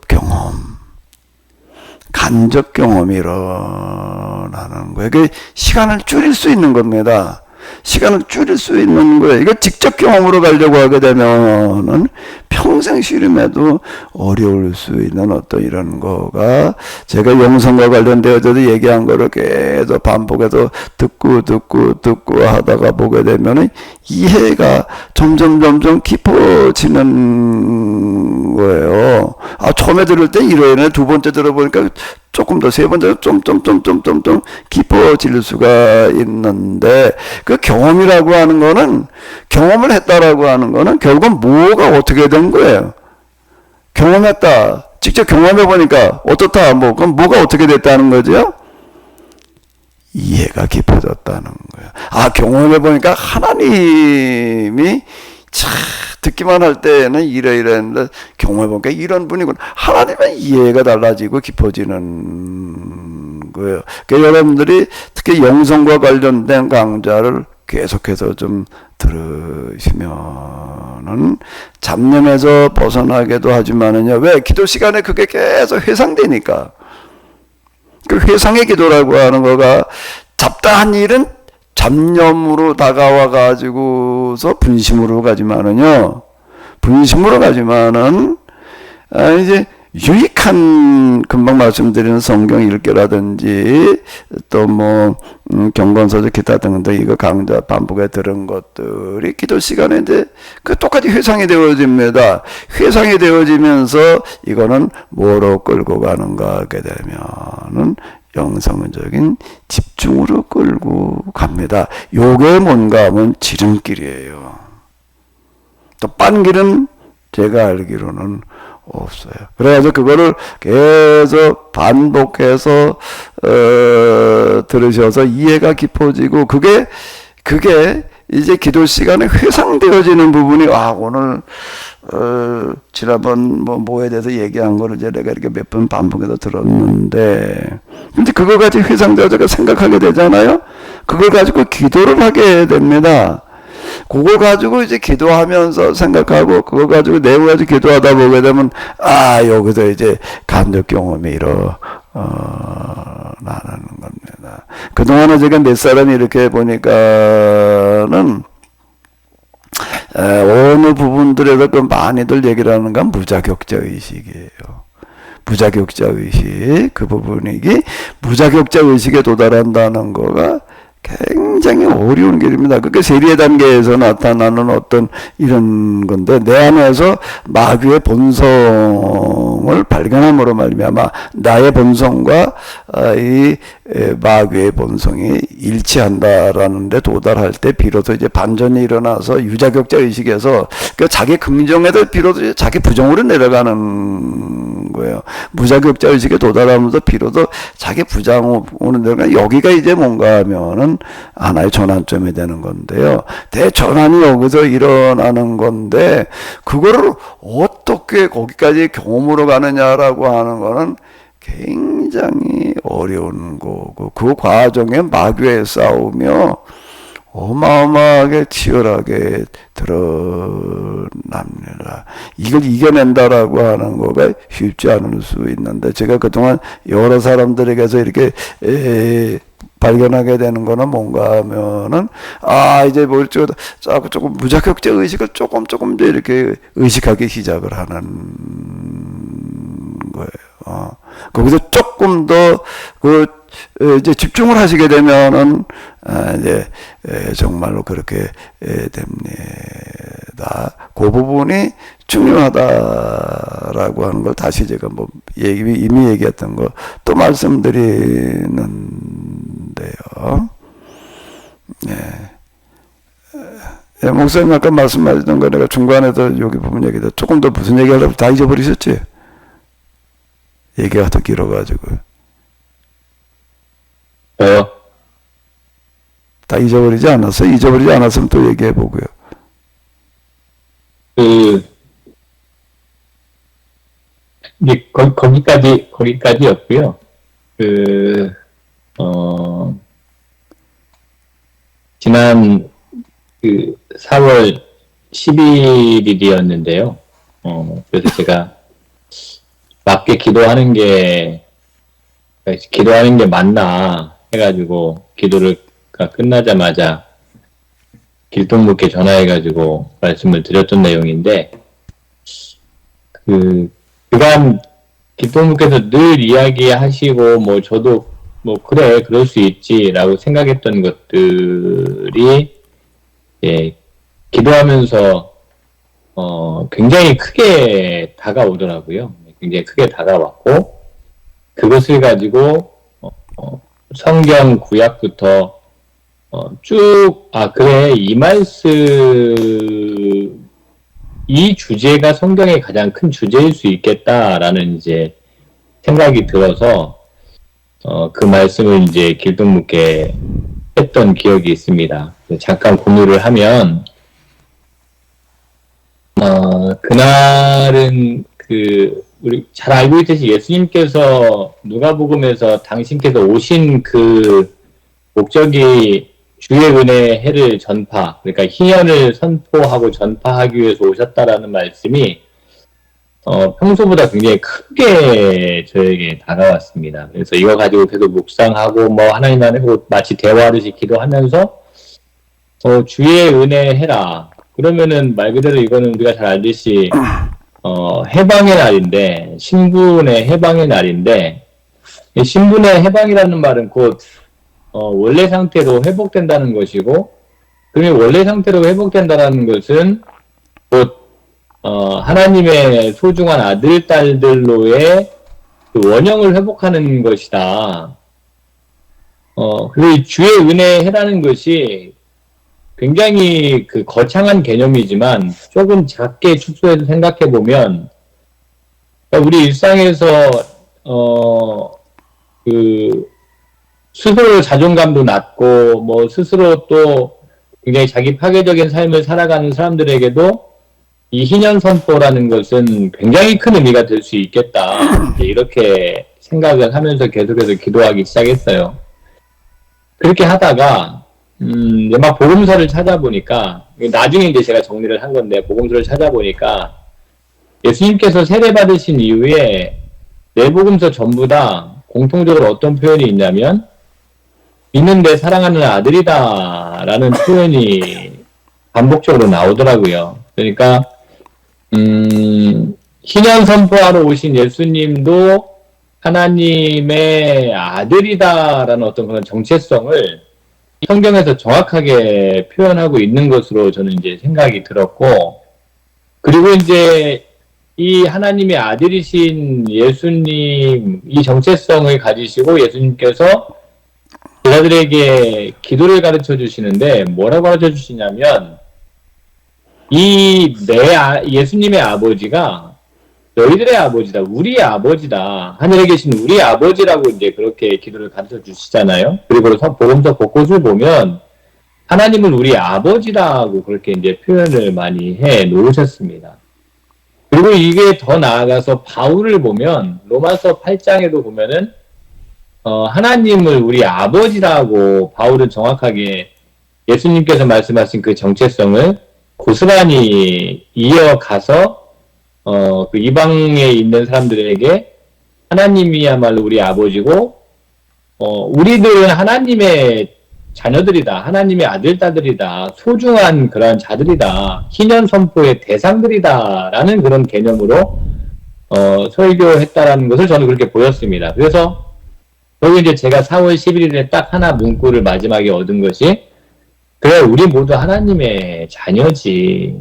경험이 일어나는 거예요. 그 시간을 줄일 수 있는 겁니다. 시간을 줄일 수 있는 거예요. 이거 직접 경험으로 가려고 하게 되면은 평생 씨름해도 어려울 수 있는 어떤 이런 거가, 제가 영성과 관련되어서도 얘기한 거를 계속 반복해서 듣고 하다가 보게 되면은 이해가 점점 깊어지는 거예요. 처음에 들을 때 이러네, 두 번째 들어보니까 조금 더, 세 번째 좀 깊어질 수가 있는데, 그 경험이라고 하는 거는, 경험을 했다라고 하는 거는 결국 뭐가 어떻게 된 거예요? 경험했다. 직접 경험해 보니까 어떻다. 그럼 뭐가 어떻게 됐다는 거죠? 이해가 깊어졌다는 거예요. 경험해 보니까 하나님이 듣기만 할 때는 이랬는데 경험해 보니까 이런 분이구나. 하나님의 이해가 달라지고 깊어지는 거예요. 그러니까 여러분들이 특히 영성과 관련된 강좌를 계속해서 좀 들으시면은 잡념에서 벗어나게도 하지만은요. 왜? 기도 시간에 그게 계속 회상되니까. 그 회상의 기도라고 하는 거가, 잡다한 일은 잡념으로 다가와 가지고서 분심으로 가지만은 이제 유익한, 금방 말씀드리는 성경 읽기라든지 또 경건서적 기타 등등 이거 강좌 반복에 들은 것들이 기도 시간에 이제 그 똑같이 회상이 되어집니다. 회상이 되어지면서 이거는 뭐로 끌고 가는가 하게 되면은 영성적인 집중으로 끌고 갑니다. 요게 뭔가 하면 지름길이에요. 또 빤 길은 제가 알기로는 없어요. 그래서 그거를 계속 반복해서 들으셔서 이해가 깊어지고, 그게 이제 기도 시간에 회상되어지는 부분이, 오늘 지난번 뭐에 대해서 얘기한 거를 이제 내가 이렇게 몇 번 반복해서 들었는데, 근데 그거 가지고 회상되어서 생각하게 되잖아요. 그걸 가지고 기도를 하게 됩니다. 그걸 가지고 이제 기도하면서 생각하고, 그거 가지고 내용 가지고 기도하다 보게 되면, 여기서 이제 간접 경험이 일어나는 겁니다. 그동안에 제가 몇 사람이 이렇게 보니까는, 어느 부분들에서 그 많이들 얘기를 하는 건 무자격자 의식이에요. 무자격자 의식, 그 부분이 무자격자 의식에 도달한다는 거가 굉장히 어려운 길입니다. 그게 세리의 단계에서 나타나는 어떤 이런 건데, 내 안에서 마귀의 본성을 발견함으로 말미암아 나의 본성과 이 마귀의 본성이 일치한다라는 데 도달할 때 비로소 이제 반전이 일어나서 유자격자 의식에서 자기 긍정에도 비로소 자기 부정으로 내려가는 되는 거예요. 무자격자 의식에 도달하면서 비로소 자기 부장 오는 데가 여기가 이제 뭔가 하면은 하나의 전환점이 되는 건데요. 대전환이 여기서 일어나는 건데 그거를 어떻게 거기까지 경험으로 가느냐라고 하는 거는 굉장히 어려운 거고 그 과정에 마귀의 싸우며 어마어마하게 치열하게 드러납니다. 이걸 이겨낸다라고 하는 거가 쉽지 않을 수 있는데 제가 그동안 여러 사람들에게서 이렇게 발견하게 되는 거는 뭔가 하면은 이제 뭘 조금 무자격자 의식을 조금 이제 이렇게 의식하기 시작을 하는 거예요. 거기서 조금 더 이제 집중을 하시게 되면은 이제 정말로 그렇게 됩니다. 그 부분이 중요하다라고 하는 걸 다시 제가 뭐 이미 얘기했던 거 또 말씀드리는데요. 목사님 아까 말씀하셨던 거 내가 중간에서 여기 부분 얘기다 조금 더 무슨 얘기하려고 다 잊어버리셨지? 얘기가 더 길어가지고. 저요? 다 잊어버리지 않았어? 잊어버리지 않았으면 또 얘기해보고요. 이제 거기까지였고요. 지난 4월 11일이었는데요. 그래서 제가 맞게 기도하는 게 맞나 해가지고 기도가 끝나자마자 길동무께 전화해가지고 말씀을 드렸던 내용인데 그간 길동무께서 늘 이야기하시고 뭐 저도 뭐 그래 그럴 수 있지라고 생각했던 것들이 기도하면서 굉장히 크게 다가오더라고요. 굉장히 크게 다가왔고 그것을 가지고 성경 구약부터 쭉 그래 이 주제가 성경의 가장 큰 주제일 수 있겠다라는 이제 생각이 들어서 그 말씀을 이제 길동무께 했던 기억이 있습니다. 잠깐 공유를 하면 그날은 우리 잘 알고 있듯이 예수님께서 누가복음에서 당신께서 오신 그 목적이 주의 은혜의 해를 전파, 그러니까 희연을 선포하고 전파하기 위해서 오셨다라는 말씀이 평소보다 굉장히 크게 저에게 다가왔습니다. 그래서 이거 가지고 계속 묵상하고 뭐 하나님 안에 마치 대화하듯이 기도하면서 주의 은혜 해라. 그러면은 말 그대로 이거는 우리가 잘 알듯이 해방의 날인데 신분의 해방의 날인데 신분의 해방이라는 말은 곧 원래 상태로 회복된다는 것이고 그러면 원래 상태로 회복된다는 것은 곧 하나님의 소중한 아들, 딸들로의 그 원형을 회복하는 것이다. 그리고 주의 은혜라는 것이 굉장히 거창한 개념이지만 조금 작게 축소해서 생각해보면 우리 일상에서 스스로 자존감도 낮고 뭐 스스로 또 굉장히 자기 파괴적인 삶을 살아가는 사람들에게도 이 희년 선포라는 것은 굉장히 큰 의미가 될 수 있겠다. 이렇게 생각을 하면서 계속해서 기도하기 시작했어요. 그렇게 하다가 막 복음서를 찾아보니까 나중에 이제 제가 정리를 한 건데 복음서를 찾아보니까 예수님께서 세례 받으신 이후에 네 복음서 전부 다 공통적으로 어떤 표현이 있냐면 믿는데 사랑하는 아들이다 라는 표현이 반복적으로 나오더라고요. 그러니까 희년 선포하러 오신 예수님도 하나님의 아들이다라는 어떤 그런 정체성을 성경에서 정확하게 표현하고 있는 것으로 저는 이제 생각이 들었고, 그리고 이제 이 하나님의 아들이신 예수님 이 정체성을 가지시고 예수님께서 제자들에게 기도를 가르쳐 주시는데 뭐라고 가르쳐 주시냐면 예수님의 아버지가 너희들의 아버지다, 우리의 아버지다, 하늘에 계신 우리의 아버지라고 이제 그렇게 기도를 가르쳐 주시잖아요. 그리고 복음서 곳곳을 보면 하나님을 우리 아버지라고 그렇게 이제 표현을 많이 해 놓으셨습니다. 그리고 이게 더 나아가서 바울을 보면 로마서 8장에도 보면은 하나님을 우리 아버지라고 바울은 정확하게 예수님께서 말씀하신 그 정체성을 고스란히 이어가서 그 이방에 있는 사람들에게 하나님이야말로 우리 아버지고 우리들은 하나님의 자녀들이다. 하나님의 아들, 딸들이다. 소중한 그러한 자들이다. 희년 선포의 대상들이다. 라는 그런 개념으로 설교했다라는 것을 저는 그렇게 보였습니다. 그래서 여기 이제 제가 4월 11일에 딱 하나 문구를 마지막에 얻은 것이 그래, 우리 모두 하나님의 자녀지.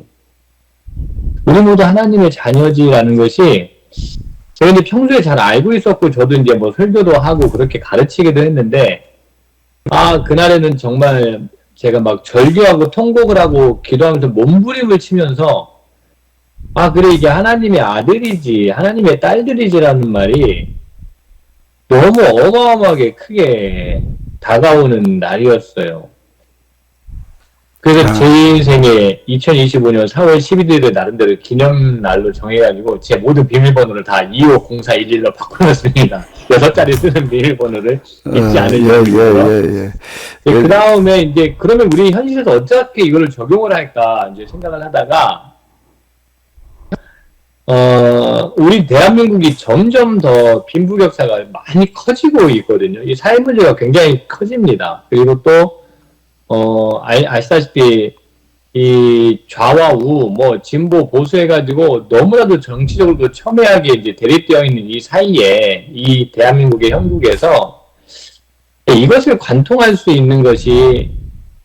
우리 모두 하나님의 자녀지라는 것이 제가 이제 평소에 잘 알고 있었고 저도 이제 뭐 설교도 하고 그렇게 가르치기도 했는데 그날에는 정말 제가 막 절규하고 통곡을 하고 기도하면서 몸부림을 치면서 그래, 이게 하나님의 아들이지, 하나님의 딸들이지라는 말이 너무 어마어마하게 크게 다가오는 날이었어요. 그래서 제 인생에 2025년 4월 11일을 나름대로 기념날로 정해가지고 제 모든 비밀번호를 다 250411로 바꿔놨습니다. 6자리 쓰는 비밀번호를 잊지 않으려고요. 그 다음에 이제 그러면 우리 현실에서 어떻게 이거를 적용을 할까 이제 생각을 하다가 우리 대한민국이 점점 더 빈부격차가 많이 커지고 있거든요. 이 사회 문제가 굉장히 커집니다. 그리고 또 아시다시피 이 좌와 우, 진보 보수 해가지고 너무나도 정치적으로 첨예하게 이제 대립되어 있는 이 사이에 이 대한민국의 형국에서 이것을 관통할 수 있는 것이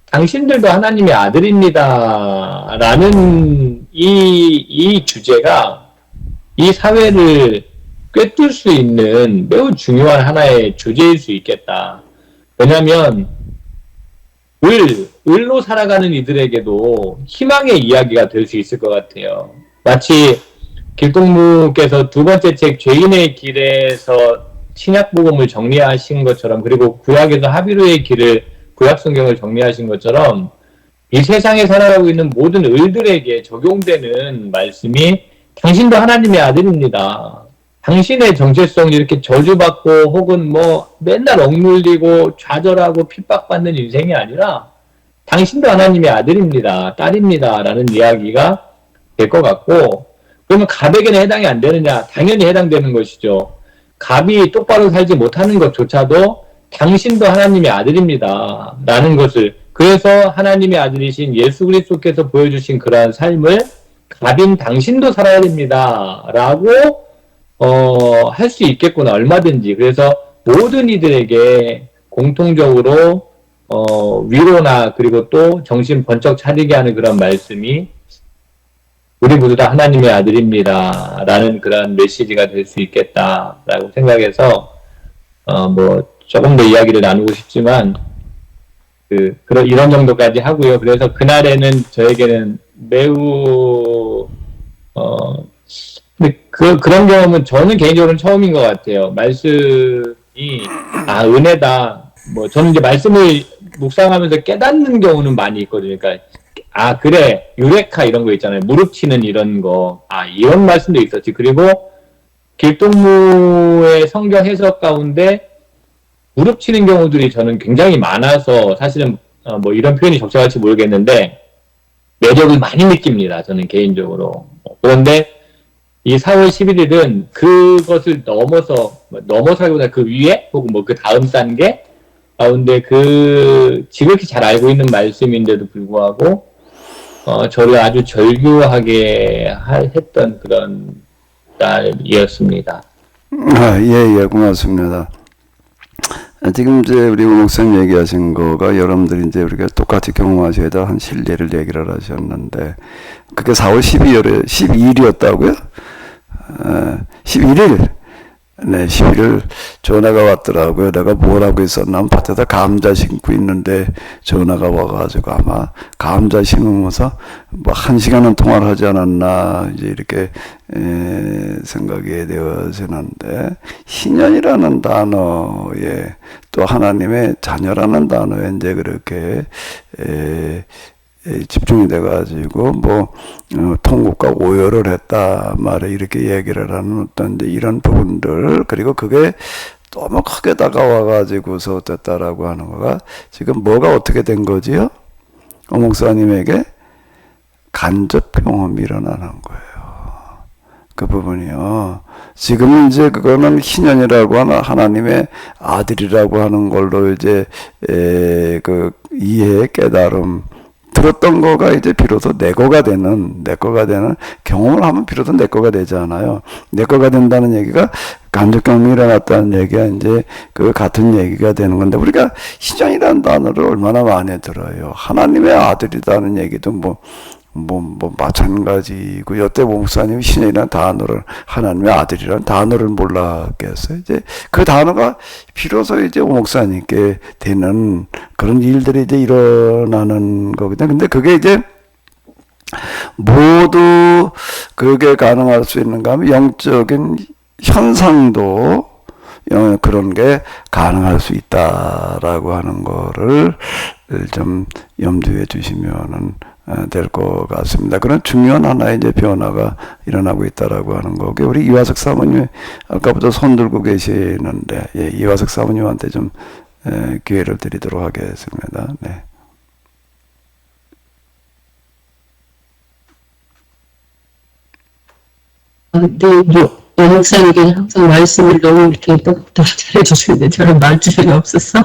당신들도 하나님의 아들입니다. 라는 이 주제가 이 사회를 꿰뚫 수 있는 매우 중요한 하나의 주제일 수 있겠다. 왜냐하면 을로 살아가는 이들에게도 희망의 이야기가 될 수 있을 것 같아요. 마치 길동무께서 두 번째 책 죄인의 길에서 신약복음을 정리하신 것처럼 그리고 구약에서 하비루의 길을 구약성경을 정리하신 것처럼 이 세상에 살아가고 있는 모든 을들에게 적용되는 말씀이 당신도 하나님의 아들입니다. 당신의 정체성이 이렇게 저주받고 혹은 맨날 억눌리고 좌절하고 핍박받는 인생이 아니라 당신도 하나님의 아들입니다. 딸입니다. 라는 이야기가 될 것 같고 그러면 갑에게는 해당이 안 되느냐? 당연히 해당되는 것이죠. 갑이 똑바로 살지 못하는 것조차도 당신도 하나님의 아들입니다. 라는 것을 그래서 하나님의 아들이신 예수 그리스도께서 보여주신 그러한 삶을 갑인 당신도 살아야 됩니다. 라고 할 수 있겠구나, 얼마든지. 그래서 모든 이들에게 공통적으로, 위로나, 그리고 또 정신 번쩍 차리게 하는 그런 말씀이 우리 모두 다 하나님의 아들입니다. 라는 그런 메시지가 될 수 있겠다라고 생각해서, 조금 더 이야기를 나누고 싶지만, 이런 정도까지 하고요. 그래서 그날에는 저에게는 매우, 근데 그런 경험은 저는 개인적으로는 처음인 것 같아요. 말씀이, 은혜다. 저는 이제 말씀을 묵상하면서 깨닫는 경우는 많이 있거든요. 그러니까, 그래, 유레카 이런 거 있잖아요. 무릎 치는 이런 거. 이런 말씀도 있었지. 그리고 길동무의 성경 해석 가운데 무릎 치는 경우들이 저는 굉장히 많아서 사실은 이런 표현이 적절할지 모르겠는데 매력을 많이 느낍니다. 저는 개인적으로. 그런데 이 4월 11일은 그것을 넘어서기보다 그 위에 혹은 그 다음 단계 가운데 지극히 잘 알고 있는 말씀인데도 불구하고 저를 아주 절규하게 했던 그런 날이었습니다. 예, 고맙습니다. 지금 이제 우리 목사님 얘기하신 거가 여러분들이 이제 우리가 똑같이 경험하셔야 될 한 실례를 얘기를 하셨는데 그게 4월 12일이었다고요? 11일. 네, 11일 전화가 왔더라고요. 내가 뭐라고 했었나? 밭에다 감자 심고 있는데 전화가 와가지고 아마 감자 심으면서 뭐 1시간은 통화를 하지 않았나, 이제 이렇게, 생각이 되어지는데, 희년이라는 단어에 또 하나님의 자녀라는 단어에 이제 그렇게, 집중이 돼가지고 통곡과 오열을 했다 말에 이렇게 얘기를 하는 어떤 이제 이런 부분들, 그리고 그게 너무 크게 다가와가지고서 됐다라고 하는 거가 지금 뭐가 어떻게 된 거지요? 목사님에게 간접 경험이 일어나는 거예요. 그 부분이요. 지금 이제 그거는 희년이라고 하는 하나님의 아들이라고 하는 걸로 이제 그 이해 깨달음 들었던 거가 이제 비로소 내 거가 되는 경험을 하면 비로소 내 거가 되잖아요. 내 거가 된다는 얘기가 간접 경험이 일어났다는 얘기가 이제 그 같은 얘기가 되는 건데, 우리가 희전이라는 단어를 얼마나 많이 들어요. 하나님의 아들이라는 얘기도 마찬가지고, 여태 목사님이 신이라는 단어를, 하나님의 아들이라는 단어를 몰랐겠어요. 이제 그 단어가 비로소 이제 목사님께 되는 그런 일들이 이제 일어나는 거거든요. 근데 그게 이제 모두 그게 가능할 수 있는가 하면 영적인 현상도 그런 게 가능할 수 있다라고 하는 거를 좀 염두에 두시면은 될 것 같습니다. 그런 중요한 하나의 이제 변화가 일어나고 있다라고 하는 거고, 우리 이화석 사모님 아까부터 손 들고 계시는데, 이화석 사모님한테 좀 기회를 드리도록 하겠습니다. 네. 네, 목사님께 항상 말씀을 너무 이렇게 똑똑 잘해주시는데 저는 말주변이 없었어.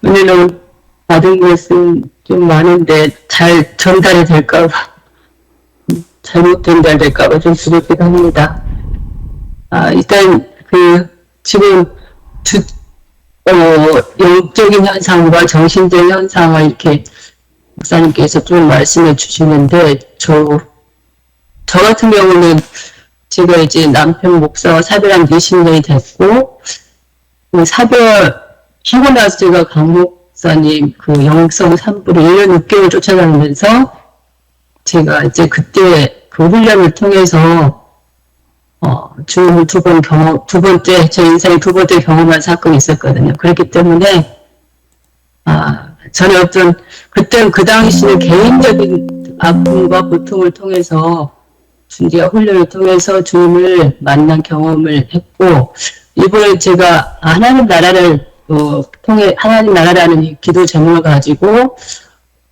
은혜는 받은 것은 좀 많은데 잘 전달이 될까봐, 잘못 전달될까봐 좀 두렵기도 합니다. 일단 지금 영적인 현상과 정신적 현상을 이렇게 목사님께서 좀 말씀해 주시는데, 저 같은 경우는 제가 이제 남편 목사와 사별한 20년이 됐고, 하고 나서 제가 강 목사님 영성 산부를 1년 6개월 쫓아다니면서 제가 이제 그때 그 훈련을 통해서 주님을 제 인생의 두 번째 경험한 사건이 있었거든요. 그렇기 때문에 저는 그 당시는 개인적인 아픔과 고통을 통해서 준비와 훈련을 통해서 주님을 만난 경험을 했고, 이번에 제가 하나님 나라를 통해 하나님 나라라는 이 기도 제목을 가지고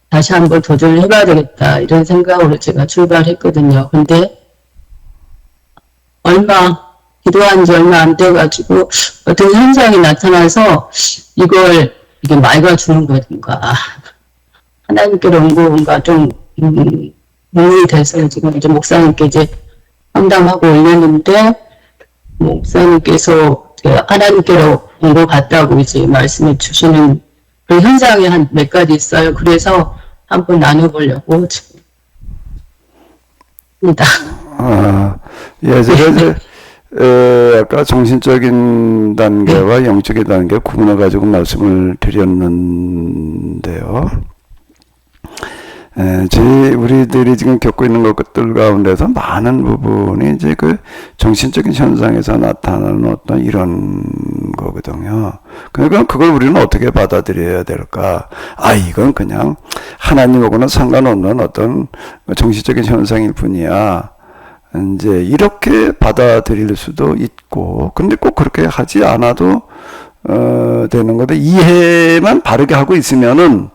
다시 한번 도전을 해봐야 되겠다, 이런 생각으로 제가 출발했거든요. 근데 기도한 지 얼마 안 돼가지고 어떤 현상이 나타나서 이게 말과 주는 건가, 하나님께로 온 건가 좀 문이 돼서 지금 이제 목사님께 이제 상담하고 올렸는데, 목사님께서 하나님께로 온 것 같다고 이제 말씀해 주시는 그 현상이 한 몇 가지 있어요. 그래서 한번 나눠보려고 지금 합니다. 제가 이제 아까 정신적인 단계와 영적인 단계 구분해가지고 말씀을 드렸는데요. 우리들이 지금 겪고 있는 것들 가운데서 많은 부분이 이제 그 정신적인 현상에서 나타나는 어떤 이런 거거든요. 그러니까 그걸 우리는 어떻게 받아들여야 될까? 이건 그냥 하나님하고는 상관없는 어떤 정신적인 현상일 뿐이야. 이제 이렇게 받아들일 수도 있고, 근데 꼭 그렇게 하지 않아도 되는 건데, 이해만 바르게 하고 있으면은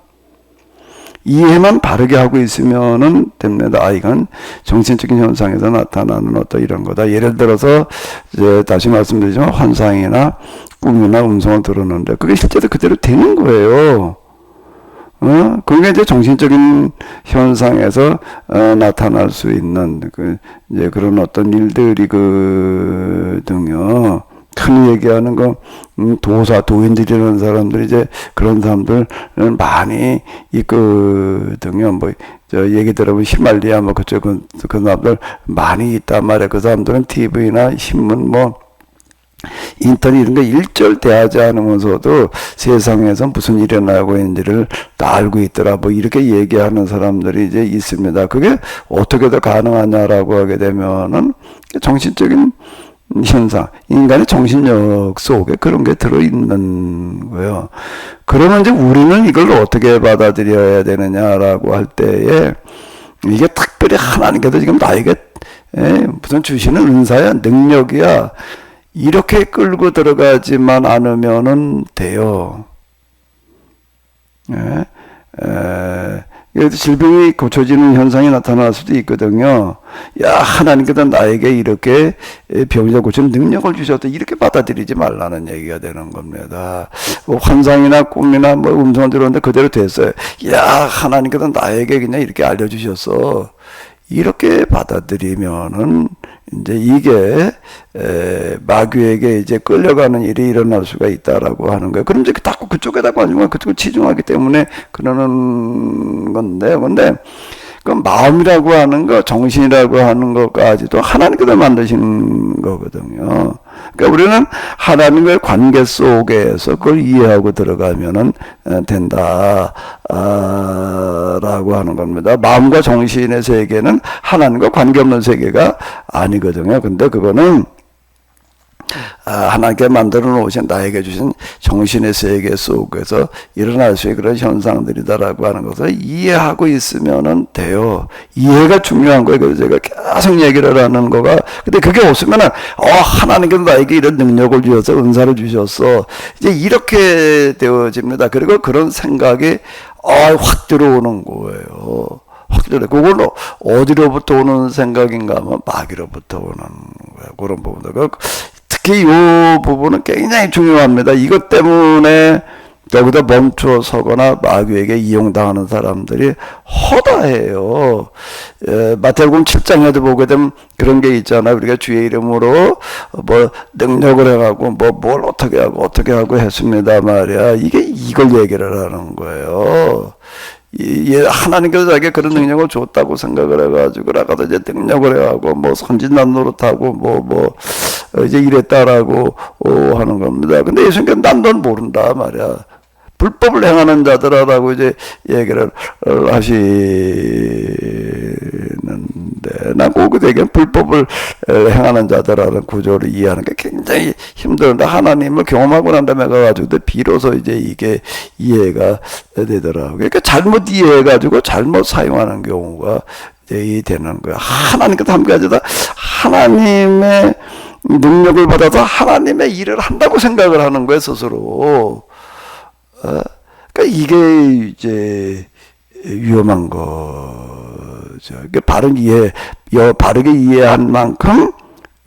됩니다. 이건 정신적인 현상에서 나타나는 어떤 이런 거다. 예를 들어서, 이제 다시 말씀드리지만, 환상이나 꿈이나 음성을 들었는데, 그게 실제로 그대로 되는 거예요. 그게 이제 정신적인 현상에서, 나타날 수 있는, 이제 그런 어떤 일들이거든요. 흔히 얘기하는 도사, 도인들이라는 사람들이 이제 그런 사람들 많이 있거든요. 뭐, 얘기 들어보면 히말리아, 뭐, 그쪽, 그 사람들 많이 있단 말이에요. 그 사람들은 TV나 신문, 뭐, 인터넷 이런 거 일절 대하지 않으면서도 세상에서 무슨 일이 일어나고 있는지를 다 알고 있더라. 뭐 이렇게 얘기하는 사람들이 이제 있습니다. 그게 어떻게 더 가능하냐라고 하게 되면은 정신적인 현상, 인간의 정신력 속에 그런 게 들어있는 거예요. 그러면 이제 우리는 이걸 어떻게 받아들여야 되느냐라고 할 때에 이게 특별히 하나님께서 지금 나에게 무슨 주시는 은사야, 능력이야. 이렇게 끌고 들어가지만 않으면은 돼요. 그래서 질병이 고쳐지는 현상이 나타날 수도 있거든요. 야, 하나님께서 나에게 이렇게 병자 고치는 능력을 주셨다. 이렇게 받아들이지 말라는 얘기가 되는 겁니다. 뭐 환상이나 꿈이나 뭐 음성을 들었는데 그대로 됐어요. 야, 하나님께서 나에게 그냥 이렇게 알려주셨어. 이렇게 받아들이면은 이제 이게 마귀에게 이제 끌려가는 일이 일어날 수가 있다라고 하는 거예요. 그럼 이제 자꾸 그쪽에다가 아니면 그쪽을 치중하기 때문에 그러는 건데, 근데 그 마음이라고 하는 거, 정신이라고 하는 것까지도 하나님께서 만드신 거거든요. 그러니까 우리는 하나님과의 관계 속에서 그걸 이해하고 들어가면은 된다, 라고 하는 겁니다. 마음과 정신의 세계는 하나님과 관계없는 세계가 아니거든요. 근데 그거는 하나님께 만들어 놓으신 나에게 주신 정신의 세계 속에서 일어날 수 있는 그런 현상들이다라고 하는 것을 이해하고 있으면 돼요. 이해가 중요한 거예요. 그래서 제가 계속 얘기를 하는 거가, 근데 그게 없으면은 하나님께서 나에게 이런 능력을 주셔서 은사를 주셨어. 이제 이렇게 되어집니다. 그리고 그런 생각이 확 들어오는 거예요. 확 들어. 그걸로 어디로부터 오는 생각인가 하면 마귀로부터 오는 거예요. 그런 부분들. 특히 이 부분은 굉장히 중요합니다. 이것 때문에 여기다 멈춰 서거나 마귀에게 이용당하는 사람들이 허다해요. 마태복음 7장에도 보게 되면 그런 게 있잖아요. 우리가 주의 이름으로 뭐 능력을 해가고 뭘 어떻게 하고 했습니다 말이야. 이걸 얘기를 하는 거예요. 하나님께서 자기가 그런 능력을 줬다고 생각을 해가지고 나가서 이제 능력을 해가고 뭐 선진난 노릇하고 이제 이랬다라고 하는 겁니다. 근데 예수님께서 난 넌 모른다 말이야. 불법을 행하는 자들아라고 이제 얘기를 하시는데, 난 꼭 되게 불법을 행하는 자들아라는 구조를 이해하는 게 굉장히 힘들는데, 하나님을 경험하고 난 다음에 가가지고 비로소 이제 이게 이해가 되더라고요. 그러니까 잘못 이해해가지고 잘못 사용하는 경우가 이제 되는 거야. 하나님께서 한 가지다 하나님의 능력을 받아서 하나님의 일을 한다고 생각을 하는 거예요, 스스로. 그러니까 이게 이제 위험한 거죠. 그러니까 바르게 이해한 만큼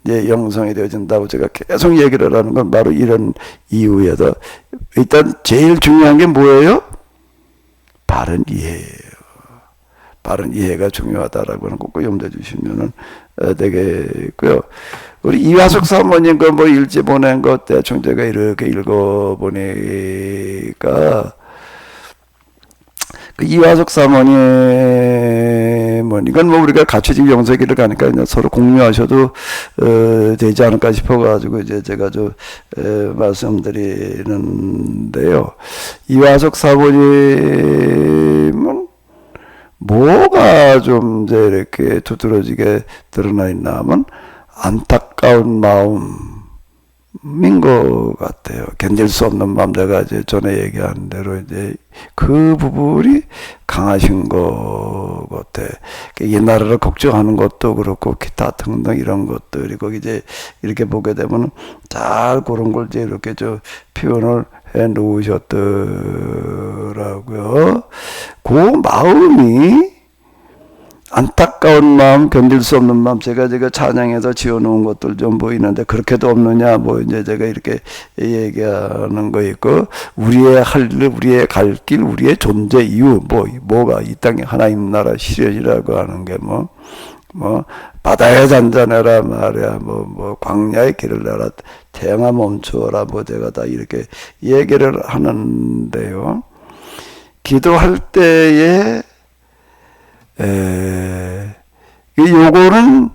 이제 영성이 되어진다고 제가 계속 얘기를 하는 건 바로 이런 이유에서, 일단 제일 중요한 게 뭐예요? 바른 이해예요. 바른 이해가 중요하다라고 하는 거 꼭 염두에 주시면은 되겠고요. 우리 이화숙 사모님 그 일지 보낸 것 대충 제가 이렇게 읽어보니까, 그 이화숙 사모님은 이건 우리가 같이 지금 영세기를 가니까 그냥 서로 공유하셔도 되지 않을까 싶어가지고 이제 제가 말씀드리는데요. 이화숙 사모님은 뭐가 좀 이제 이렇게 두드러지게 드러나 있나 하면 안타까운 마음인 것 같아요. 견딜 수 없는 마음, 내가 이제 전에 얘기한 대로 이제 그 부분이 강하신 것 같아. 옛날을 걱정하는 것도 그렇고 기타 등등 이런 것들이 거기 이제 이렇게 보게 되면 잘 그런 걸 이제 이렇게 표현을 해 놓으셨더라고요. 그 마음이, 안타까운 마음, 견딜 수 없는 마음, 제가 찬양에서 지어놓은 것들 좀 보이는데 그렇게도 없느냐, 이제 제가 이렇게 얘기하는 거 있고, 우리의 할 일, 우리의 갈 길, 우리의 존재 이유, 뭐가 이 땅에 하나님 나라 실현이라고 하는 게 뭐 바다에 잔잔해라 말이야, 뭐 광야의 길을 내라, 태양아 멈추어라, 뭐 제가 다 이렇게 얘기를 하는데요. 기도할 때에 요거는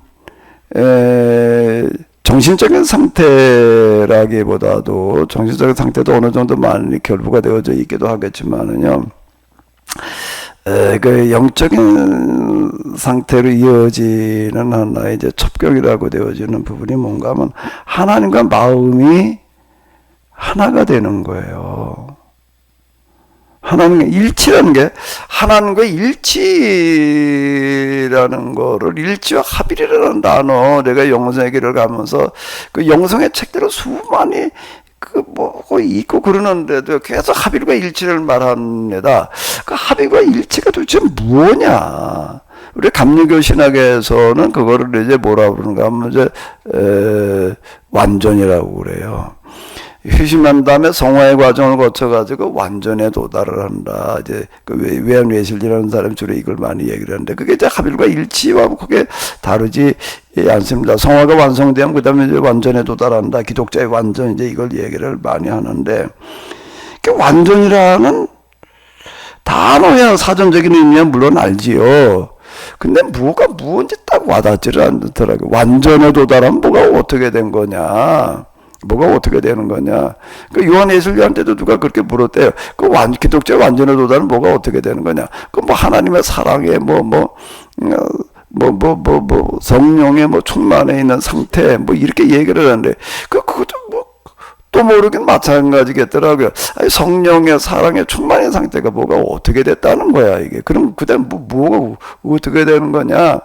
정신적인 상태라기보다도 정신적인 상태도 어느 정도 많이 결부가 되어져 있기도 하겠지만은요. 그 영적인 상태로 이어지는 하나의 이제 첩경이라고 되어지는 부분이 뭔가 하면 하나님과 마음이 하나가 되는 거예요. 하나님과 일치라는 게, 하나님과 일치라는 거를, 일치와 합일이라는 단어, 내가 영성의 길을 가면서 그 영성의 책대로 수많이 있고 그러는데도 계속 합일과 일치를 말합니다. 그 합일과 일치가 도대체 뭐냐? 우리 감리교 신학에서는 그거를 이제 뭐라고 그러는가 하면 이제 완전이라고 그래요. 휴심한 다음에 성화의 과정을 거쳐가지고 완전에 도달을 한다. 이제 그 외환 외실이라는 사람이 주로 이걸 많이 얘기를 하는데, 그게 이제 합일과 일치와 그게 다르지 않습니다. 성화가 완성되면 그다음에 이제 완전에 도달한다. 기독자의 완전, 이제 이걸 얘기를 많이 하는데, 그 완전이라는 단어야 사전적인 의미는 물론 알지요. 근데 뭐가 무언지 딱 와닿지를 않더라고요. 완전에 도달하면 뭐가 어떻게 된 거냐? 뭐가 어떻게 되는 거냐? 그 요한 예술가한테도 누가 그렇게 물었대요. 그 기독자 완전에 도달은 뭐가 어떻게 되는 거냐? 그 뭐 하나님의 사랑에 성령의 충만해 있는 상태 이렇게 얘기를 하는데, 그것도 또 모르긴 마찬가지겠더라고요. 아니, 성령의 사랑에 충만한 상태가 뭐가 어떻게 됐다는 거야, 이게. 그럼 그다음 뭐가 어떻게 되는 거냐?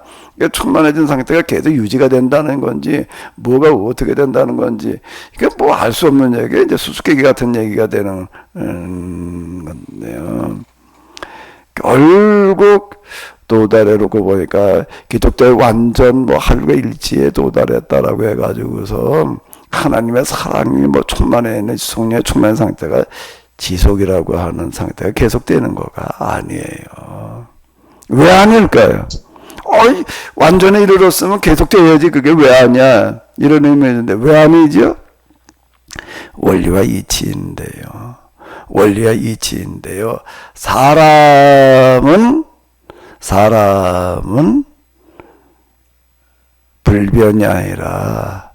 충만해진 상태가 계속 유지가 된다는 건지, 뭐가 어떻게 된다는 건지, 이게 뭐 알 수 없는 얘기, 이제 수수께끼 같은 얘기가 되는 건데요. 결국 도달해놓고 보니까 기독교의 완전 합일과 일치에 도달했다라고 해가지고서 하나님의 사랑이 충만해 있는 성령의 충만한 상태가 지속이라고 하는 상태가 계속되는 거가 아니에요. 왜 아닐까요? 완전에 이르렀으면 계속되어야지, 그게 왜 아니야? 이런 의미인데, 왜 아니죠? 원리와 이치인데요. 원리와 이치인데요. 사람은 불변이 아니라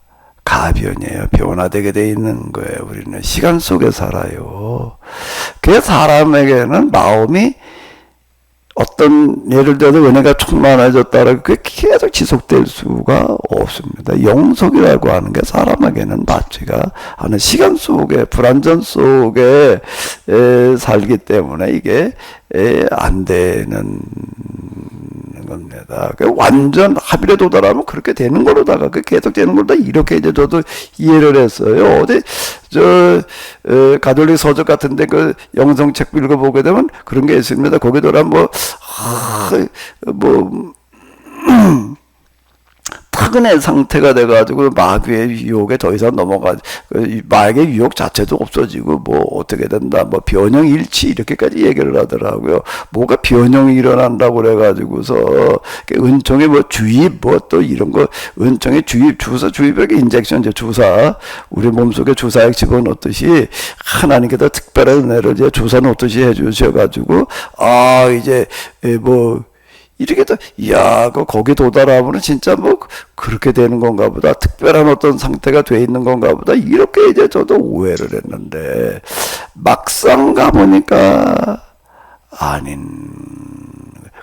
가변이에요. 변화되게 돼 있는 거예요. 우리는 시간 속에 살아요. 그 사람에게는 마음이 어떤, 예를 들어서 은혜가 충만해졌다라고 그게 계속 지속될 수가 없습니다. 영속이라고 하는 게 사람에게는 맞지가 않은, 시간 속에, 불완전 속에 살기 때문에 이게 안 되는 겁니다. 완전 합일에 도달하면 그렇게 되는 거로다가 계속 되는 거로다, 이렇게 이제 저도 이해를 했어요. 어디 가톨릭 서적 같은데 그 영성책 읽어보게 되면 그런 게 있습니다. 거기다가 타근의 상태가 돼가지고 마귀의 유혹에 더 이상 마귀의 유혹 자체도 없어지고 어떻게 된다, 변형일치 이렇게까지 얘기를 하더라고요. 뭐가 변형이 일어난다고 그래가지고서 은총의 주입 또 이런 거, 은총의 주입, 주입에게 인젝션, 주사, 우리 몸속에 주사액 집어넣듯이 하나님께서 특별한 은혜를 이제 주사 놓듯이 해주셔가지고 이제 이렇게 또, 거기 도달하면 진짜 그렇게 되는 건가 보다. 특별한 어떤 상태가 돼 있는 건가 보다. 이렇게 이제 저도 오해를 했는데, 막상 가보니까,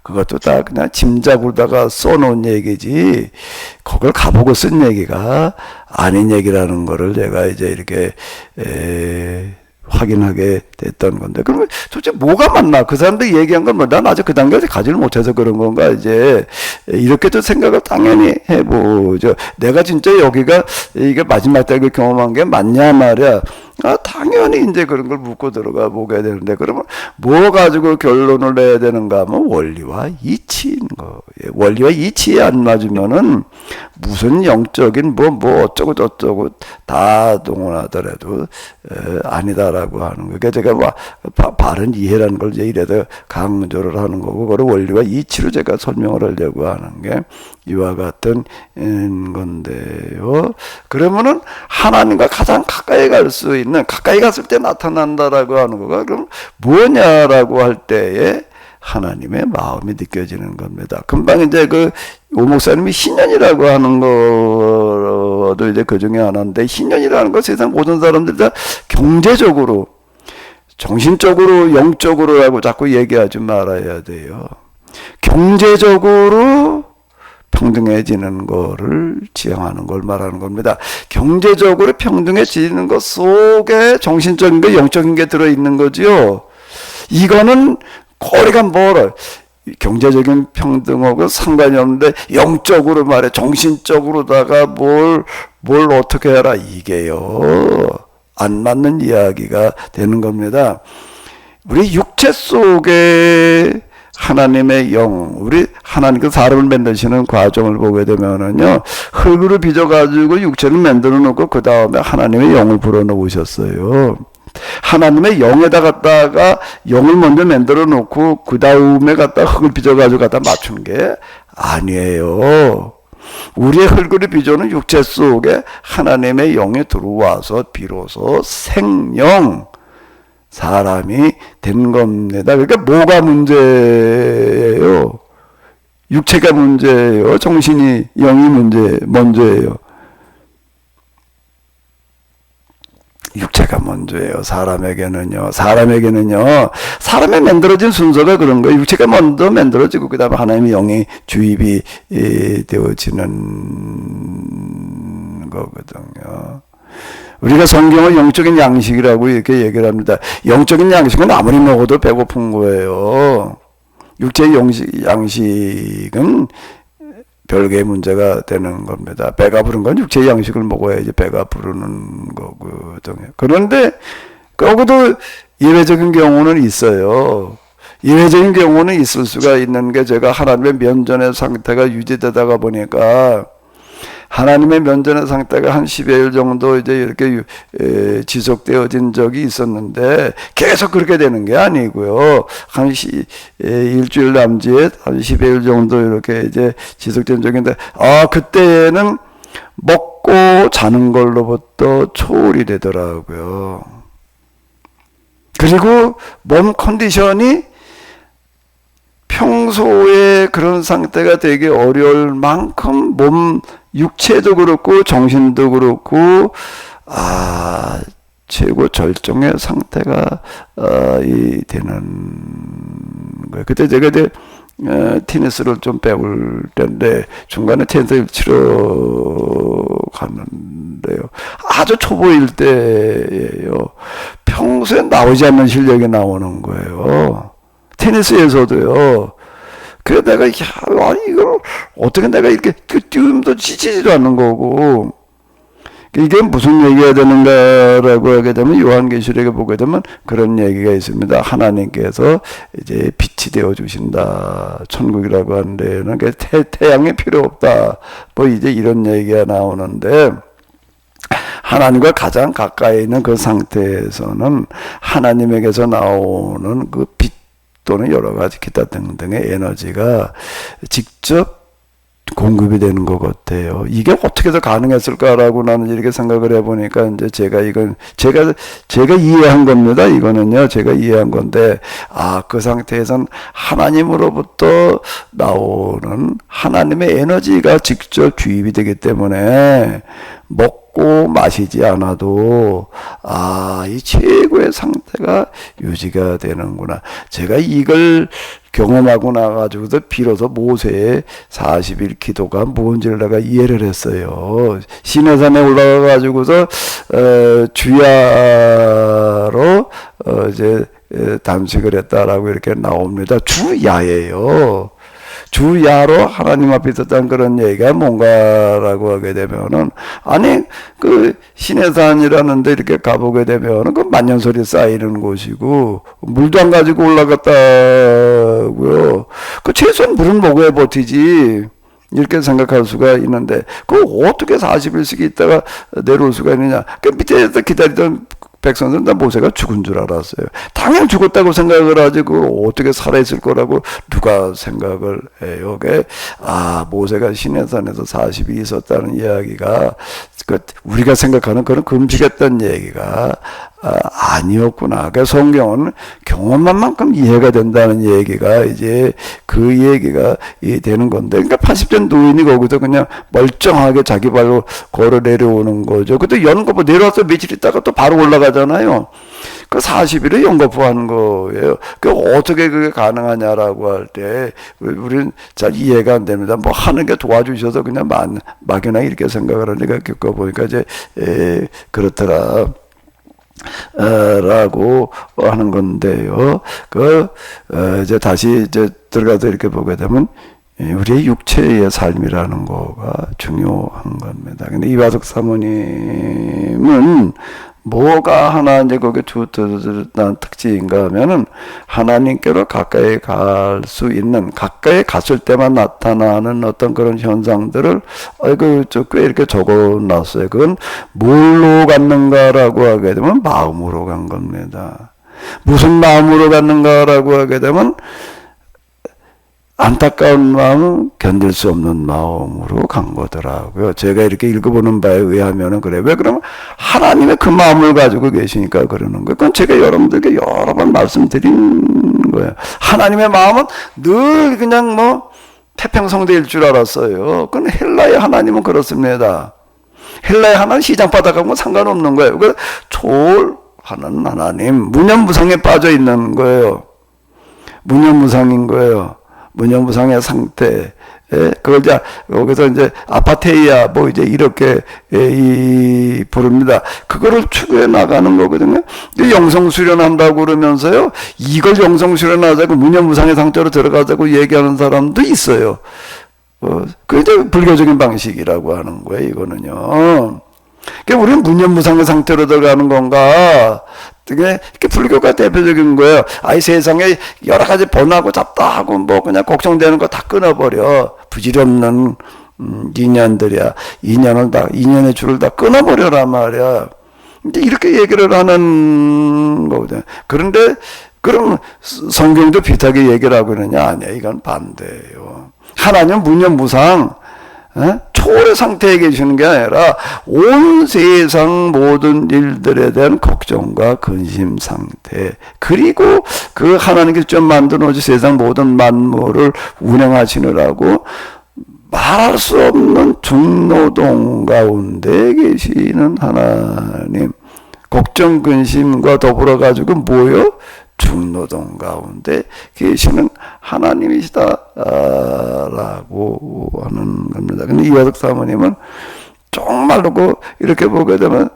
그것도 다 그냥 짐작으로다가 써놓은 얘기지, 그걸 가보고 쓴 얘기가 아닌 얘기라는 거를 제가 이제 이렇게, 확인하게 됐던 건데, 그러면 도대체 뭐가 맞나? 그 사람들이 얘기한 건 난 아직 그 단계에서 가지를 못해서 그런 건가? 이제 이렇게도 생각을 당연히 해보죠. 내가 진짜 여기가 이게 마지막 때 경험한 게 맞냐 말이야. 당연히 이제 그런 걸 묻고 들어가 보게 되는데, 그러면 뭐 가지고 결론을 내야 되는가 하면 원리와 이치인 거예요. 원리와 이치에 안 맞으면은 무슨 영적인 어쩌고 저쩌고 다 동원하더라도 아니다라고 하는 거. 그러니까 제가 그러니까 바른 이해라는 걸 이제 이래도 강조를 하는 거고, 그걸 원리와 이치로 제가 설명을 하려고 하는 게 이와 같은 건데요. 그러면은 하나님과 가장 가까이 갈 수 있는, 가까이 갔을 때 나타난다라고 하는 거가 그럼 뭐냐라고 할 때에 하나님의 마음이 느껴지는 겁니다. 금방 이제 그 오 목사님이 신년이라고 하는 거도 이제 그 중에 하나인데, 신년이라는 거 세상 모든 사람들이 다 경제적으로, 정신적으로, 영적으로라고 자꾸 얘기하지 말아야 돼요. 경제적으로 평등해지는 거를 지향하는 걸 말하는 겁니다. 경제적으로 평등해지는 것 속에 정신적인 게, 영적인 게 들어있는 거지요. 이거는 거리가 멀어요. 경제적인 평등하고 상관이 없는데 영적으로 말해, 정신적으로다가 뭘 어떻게 해라, 이게요 안 맞는 이야기가 되는 겁니다. 우리 육체 속에 하나님의 영, 우리 하나님 그 사람을 만드시는 과정을 보게 되면은요, 흙으로 빚어가지고 육체를 만들어 놓고 그 다음에 하나님의 영을 불어넣으셨어요. 하나님의 영에다 갖다가 영을 먼저 만들어 놓고 그 다음에 갖다 흙을 빚어가지고 갖다 맞춘 게 아니에요. 우리의 흙으로 빚어놓은 육체 속에 하나님의 영이 들어와서 비로소 생명, 사람이 된 겁니다. 그러니까 뭐가 문제예요? 육체가 문제예요? 정신이, 영이 먼저예요? 육체가 먼저예요. 사람에게는요. 사람이 만들어진 순서가 그런 거예요. 육체가 먼저 만들어지고 그 다음에 하나님의 영이 주입이 되어지는 거거든요. 우리가 성경을 영적인 양식이라고 이렇게 얘기를 합니다. 영적인 양식은 아무리 먹어도 배고픈 거예요. 육체의 양식은 별개의 문제가 되는 겁니다. 배가 부른 건 육체의 양식을 먹어야지 배가 부르는 거거든요. 그런데 거기도 예외적인 경우는 있어요. 예외적인 경우는 있을 수가 있는 게, 제가 하나님의 면전의 상태가 유지되다가 보니까 하나님의 면전의 상태가 한 10여일 정도 이제 이렇게 지속되어진 적이 있었는데, 계속 그렇게 되는 게 아니고요. 일주일 남짓 한 10여일 정도 이렇게 이제 지속된 적인데, 그때는 먹고 자는 걸로부터 초월이 되더라고요. 그리고 몸 컨디션이 평소에 그런 상태가 되게 어려울 만큼 육체도 그렇고 정신도 그렇고 최고 절정의 상태가 되는 거예요. 그때 제가 이제 테니스를 좀 배울 때인데 중간에 테니스를 치러 갔는데요. 아주 초보일 때예요. 평소에 나오지 않는 실력이 나오는 거예요. 테니스에서도요. 그래 내가 아니 이걸 어떻게 내가 이렇게 띄움도 지치지도 않는 거고, 이게 무슨 얘기가 되는가라고 하게 되면 요한계시록에 보게 되면 그런 얘기가 있습니다. 하나님께서 이제 빛이 되어 주신다. 천국이라고 하는 데는 태양이 필요 없다. 뭐 이제 이런 얘기가 나오는데, 하나님과 가장 가까이 있는 그 상태에서는 하나님에게서 나오는 그 빛 또는 여러 가지 기타 등등의 에너지가 직접 공급이 되는 것 같아요. 이게 어떻게 더 가능했을까라고 나는 이렇게 생각을 해보니까, 이제 제가 이해한 겁니다. 이거는요, 제가 이해한 건데, 그 상태에선 하나님으로부터 나오는 하나님의 에너지가 직접 주입이 되기 때문에 먹고 마시지 않아도 이 최고의 상태가 유지가 되는구나. 제가 이걸 경험하고 나가지고서 비로소 모세의 40일 기도가 뭔지를 내가 이해를 했어요. 시내산에 올라가가지고서 주야로 이제 단식을 했다라고 이렇게 나옵니다. 주야예요. 주야로 하나님 앞에 있었다는 그런 얘기가 뭔가라고 하게 되면은, 그 시내산이라는 데 이렇게 가보게 되면은 그 만년설이 쌓이는 곳이고, 물도 안 가지고 올라갔다고요. 그 최소한 물은 먹어야 버티지. 이렇게 생각할 수가 있는데, 그거 어떻게 40일씩 있다가 내려올 수가 있느냐. 그 밑에서 기다리던 백성들은 다 모세가 죽은 줄 알았어요. 당연히 죽었다고 생각을 하지, 그 어떻게 살아있을 거라고 누가 생각을 해요. 모세가 시내산에서 40이 있었다는 이야기가, 우리가 생각하는 그런 금식했던 얘기가 아니었구나. 그러니까 성경은 경험한 만큼 이해가 된다는 얘기가 이제 그 얘기가 되는 건데, 그러니까 80전 노인이 거기서 그냥 멀쩡하게 자기 발로 걸어 내려오는 거죠. 그때 연거푸 내려와서 며칠 있다가 또 바로 올라가잖아요. 그 40일을 연거푸하는 거예요. 그 어떻게 그게 가능하냐라고 할 때 우리는 잘 이해가 안 됩니다. 뭐 하는 게 도와주셔서 그냥 막연하게 이렇게 생각을 하니까 겪어보니까 이제 그렇더라. 라고 하는 건데요. 이제 다시 이제 들어가서 이렇게 보게 되면 우리의 육체의 삶이라는 거가 중요한 겁니다. 근데 이화석 사모님은 뭐가 하나 이제 거기에 두드러난 특징인가 하면은 하나님께로 가까이 갈 수 있는, 가까이 갔을 때만 나타나는 어떤 그런 현상들을 꽤 이렇게 적어 놨어요. 그건 뭘로 갔는가라고 하게 되면 마음으로 간 겁니다. 무슨 마음으로 갔는가라고 하게 되면 안타까운 마음은 견딜 수 없는 마음으로 간 거더라고요. 제가 이렇게 읽어보는 바에 의하면은 그래요. 왜 그러면 하나님의 그 마음을 가지고 계시니까 그러는 거예요. 그건 제가 여러분들께 여러 번 말씀드린 거예요. 하나님의 마음은 늘 그냥 뭐 태평성대일 줄 알았어요. 그건 헬라의 하나님은 그렇습니다. 헬라의 하나는 시장바닥하고 상관없는 거예요. 그래서 초월하는 하나님, 무념무상에 빠져 있는 거예요. 무념무상인 거예요. 무념무상의 상태. 그걸 이제, 여기서 이제, 아파테이아, 뭐 이제 이렇게, 부릅니다. 그거를 추구해 나가는 거거든요. 영성수련한다고 그러면서요, 이걸 영성수련하자고 무념무상의 상태로 들어가자고 얘기하는 사람도 있어요. 그게 이제 불교적인 방식이라고 하는 거예요, 이거는요. 그러니까 우리는 무념무상의 상태로 들어가는 건가? 이게 불교가 대표적인 거예요. 세상에 여러 가지 번하고 잡다하고 뭐 그냥 걱정되는 거 다 끊어버려. 부질없는 인연들이야. 인연의 줄을 다 끊어버려란 말이야. 이제 이렇게 얘기를 하는 거거든. 그런데 그럼 성경도 비슷하게 얘기를 하고 있느냐? 아니야. 이건 반대예요. 하나님은 무념무상, 초월의 상태에 계시는 게 아니라 온 세상 모든 일들에 대한 걱정과 근심 상태, 그리고 그 하나님께서 좀 만들어 놓으신 세상 모든 만물을 운행하시느라고 말할 수 없는 중노동 가운데 계시는 하나님, 걱정 근심과 더불어 가지고 뭐요? 중노동 가운데 계시는 하나님이시다라고 하는 겁니다. 근데 이화석 사모님은 정말로 이렇게 보게 되면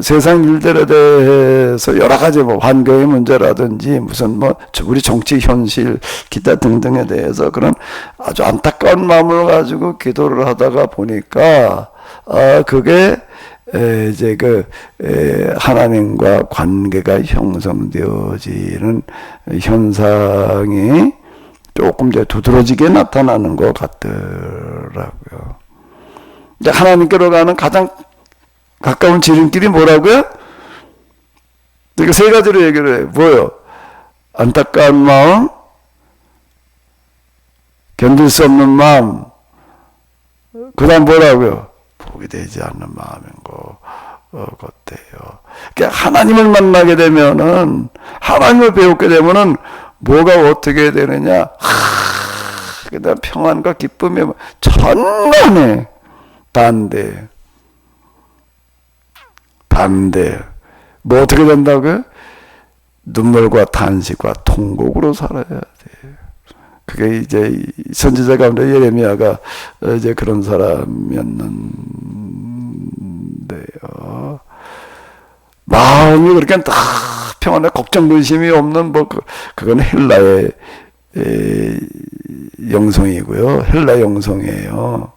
세상 일들에 대해서 여러 가지 뭐 환경의 문제라든지 무슨 뭐 우리 정치 현실 기타 등등에 대해서 그런 아주 안타까운 마음을 가지고 기도를 하다가 보니까 그게 이제 하나님과 관계가 형성되어지는 현상이 조금 이제 두드러지게 나타나는 것 같더라고요. 이제 하나님께로 가는 가장 가까운 지름길이 뭐라고요? 이거 세 가지로 얘기를 해요. 뭐요? 안타까운 마음, 견딜 수 없는 마음, 그 다음 뭐라고요? 복이 되지 않는 마음인 것 같아요. 그러니까 하나님을 만나게 되면은, 하나님을 배우게 되면은, 뭐가 어떻게 되느냐? 그 다음 평안과 기쁨이 천만에 반대. 뭐 어떻게 된다고요? 눈물과 탄식과 통곡으로 살아야 돼. 그게 이제 선지자 가운데 예레미야가 이제 그런 사람이었는데요. 마음이 그렇게 다 평안해, 걱정 근심이 없는 그건 헬라의 영성이고요. 헬라 영성이에요.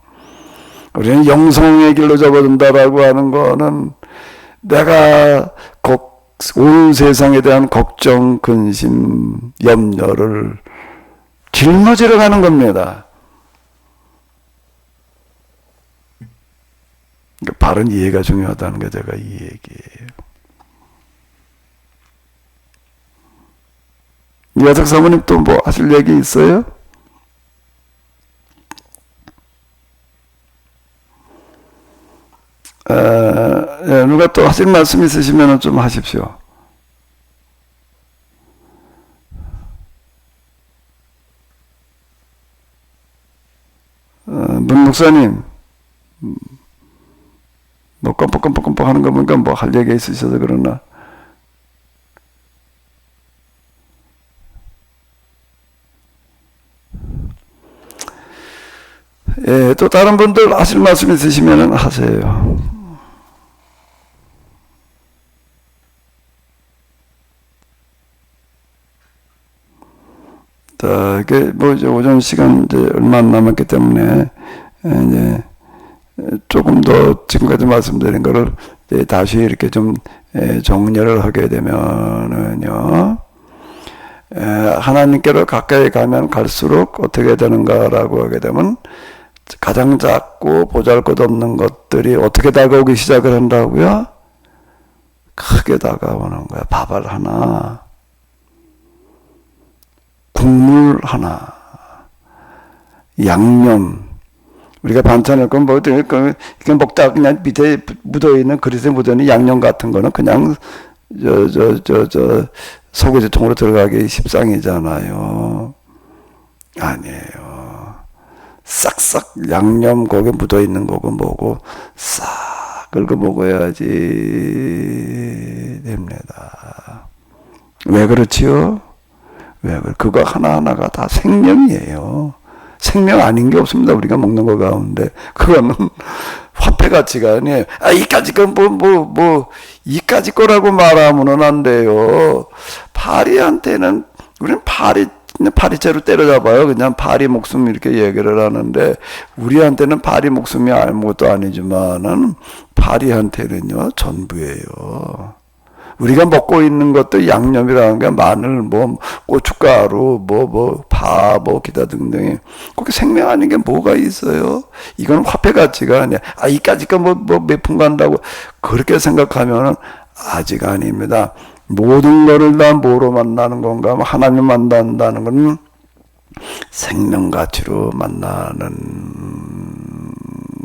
우리는 영성의 길로 접어든다라고 하는 거는 내가 온 세상에 대한 걱정, 근심, 염려를 짊어지러 가는 겁니다. 그러니까 바른 이해가 중요하다는 게 제가 이 얘기예요. 여석 사모님 또 뭐 하실 얘기 있어요? 예, 누가 또 하실 말씀 있으시면 좀 하십시오. 문 목사님, 뭐 껌뻑껌뻑껌뻑 하는 거 보니까 뭐 할 얘기 있으셔서 그러나. 예, 또 다른 분들 하실 말씀 있으시면 하세요. 자, 이게 뭐 이제 오전 시간 이제 얼마 안 남았기 때문에 이제 조금 더 지금까지 말씀드린 거를 이제 다시 이렇게 좀 정리를 하게 되면은요, 하나님께로 가까이 가면 갈수록 어떻게 되는가라고 하게 되면 가장 작고 보잘것없는 것들이 어떻게 다가오기 시작을 한다고요? 크게 다가오는 거야. 밥알 하나, 국물 하나, 양념. 우리가 반찬을 뭐 이렇게 먹다가 그냥 밑에 묻어있는 그릇에 묻어있는 양념 같은 거는 그냥 소고기통으로 들어가기 십상이잖아요. 아니에요. 싹싹 양념 거기에 묻어있는 거고 뭐고 싹 긁어 먹어야지 됩니다. 왜 그렇지요? 그거 하나하나가 다 생명이에요. 생명 아닌 게 없습니다. 우리가 먹는 거 가운데. 그거는 화폐 가치가 아니에요. 이까짓 건 이까짓 거라고 말하면은 안 돼요. 파리한테는, 우리는 파리채로 때려잡아요. 그냥 파리 목숨 이렇게 얘기를 하는데, 우리한테는 파리 목숨이 아무것도 아니지만은, 파리한테는요, 전부예요. 우리가 먹고 있는 것도 양념이라는 게 마늘, 고춧가루, 파, 기타 등등이. 그렇게 생명 아닌 게 뭐가 있어요? 이건 화폐 가치가 아니야. 이까짓 거 몇 푼 간다고. 그렇게 생각하면은 아직 아닙니다. 모든 거를 다 뭐로 만나는 건가? 하나님 만난다는 건 생명 가치로 만나는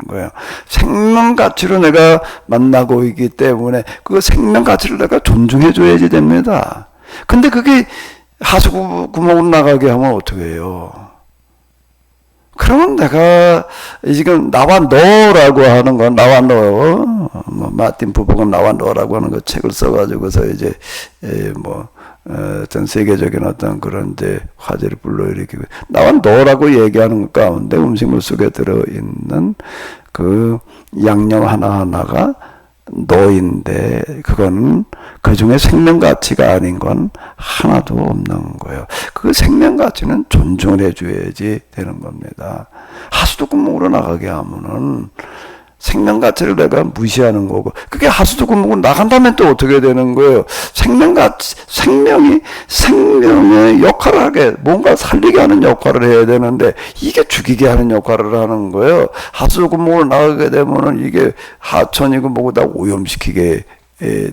거예요. 생명 가치로 내가 만나고 있기 때문에 그 생명 가치를 내가 존중해 줘야지 됩니다. 근데 그게 하수구멍으로 나가게 하면 어떻게 해요? 그러면 내가 지금 나와 너라고 하는 건, 나와 너, 마틴 부부가 나와 너라고 하는 거 책을 써가지고서 이제 어떤 세계적인 어떤 그런 이제 화제를 불러일으키고, 나와 너라고 얘기하는 것 가운데 음식물 속에 들어있는 그 양념 하나하나가 너인데, 그건 그 중에 생명 가치가 아닌 건 하나도 없는 거예요. 그 생명 가치는 존중을 해줘야지 되는 겁니다. 하수도 구멍으로 나가게 하면은 생명 가치를 내가 무시하는 거고, 그게 하수도 구멍으로 나간다면 또 어떻게 되는 거예요? 생명의 역할을 하게, 뭔가 살리게 하는 역할을 해야 되는데, 이게 죽이게 하는 역할을 하는 거예요. 하수도 구멍으로 나가게 되면은 이게 하천이고 뭐고 다 오염시키게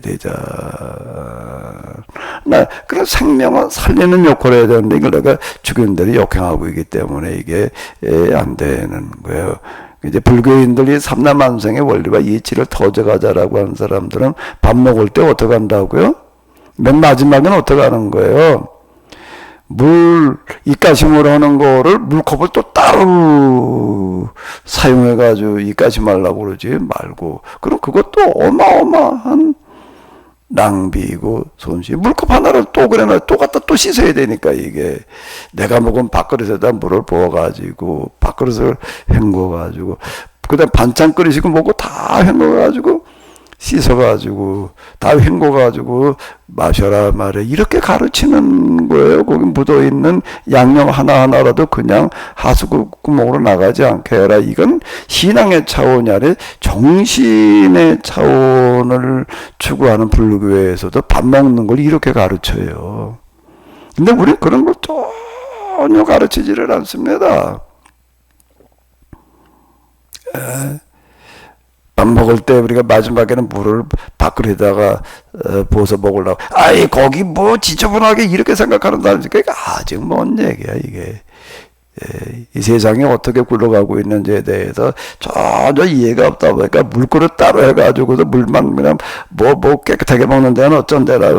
되잖아. 그런 생명을 살리는 역할을 해야 되는데, 이걸 내가 죽이는 대로 역행하고 있기 때문에 이게 안 되는 거예요. 이제 불교인들이 삼라만상의 원리와 이치를 터져가자라고 하는 사람들은 밥 먹을 때 어떻게 한다고요? 맨 마지막엔 어떻게 하는 거예요? 입가심으로 하는 거를 물컵을 또 따로 사용해가지고 입가심하려고 그러지 말고, 그럼 그것도 어마어마한 낭비이고 손실. 물컵 하나를 또 그래놔 또 갖다 또 씻어야 되니까, 이게 내가 먹은 밥그릇에다 물을 부어가지고 밥그릇을 헹궈가지고 그다음 반찬 끓이시고 뭐고 다 헹궈가지고 씻어가지고 다 헹궈가지고 마셔라 말해, 이렇게 가르치는 거예요. 거기 묻어있는 양념 하나하나라도 그냥 하수구멍으로 나가지 않게 해라. 이건 신앙의 차원이 아니라 정신의 차원을 추구하는 불교에서도 밥 먹는 걸 이렇게 가르쳐요. 근데 우리는 그런 걸 전혀 가르치지를 않습니다. 밥 먹을 때 우리가 마지막에는 물을 밖으로다가 부어서 먹으려고. 아이, 거기 뭐 지저분하게 이렇게 생각하는 사람이 그러니까 아직 먼 얘기야, 이게. 이 세상이 어떻게 굴러가고 있는지에 대해서 전혀 이해가 없다 보니까 물그릇 따로 해가지고도 물만 그냥 뭐 깨끗하게 먹는 데는 어쩐 데라.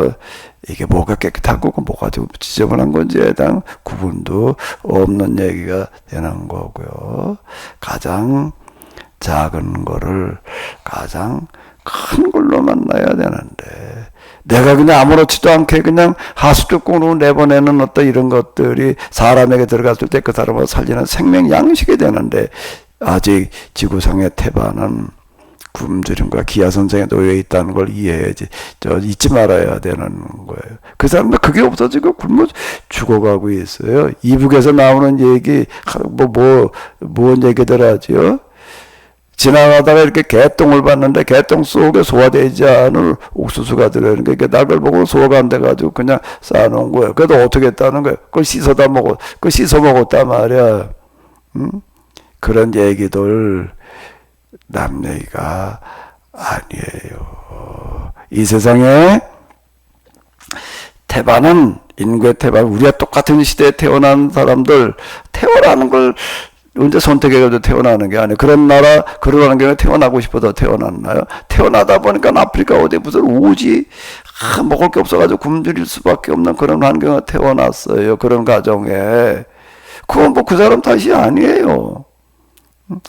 이게 뭐가 깨끗하고 뭐가 좀 지저분한 건지에 대한 구분도 없는 얘기가 되는 거고요. 가장 작은 거를 가장 큰 걸로 만나야 되는데, 내가 그냥 아무렇지도 않게 그냥 하수도권으로 내보내는 어떤 이런 것들이 사람에게 들어갔을 때 그 사람을 살리는 생명 양식이 되는데, 아직 지구상의 태반은 굶주림과 기아선생에 놓여 있다는 걸 이해해야지. 잊지 말아야 되는 거예요. 그 사람들 그게 없어지고 굶어 죽어가고 있어요. 이북에서 나오는 얘기, 뭔 얘기들 하죠? 지나가다가 이렇게 개똥을 봤는데 개똥 속에 소화되지 않을 옥수수가 들어있는 게 낙을 보고 소화가 안 돼가지고 그냥 쌓아놓은 거예요. 그래도 어떻게 했다는 거예요? 그걸 씻어다 먹어. 그걸 씻어 먹었단 말이야. 그런 얘기들 남 얘기가 아니에요. 이 세상에 태반은 인구의 태반, 우리가 똑같은 시대에 태어난 사람들, 태어나는 걸 언제 선택해가지고 태어나는 게 아니에요. 그런 나라, 그런 환경에 태어나고 싶어서 태어났나요? 태어나다 보니까 아프리카 어디 무슨 오지, 먹을 게 없어가지고 굶주릴 수밖에 없는 그런 환경에 태어났어요. 그런 가정에. 그건 뭐 그 사람 탓이 아니에요.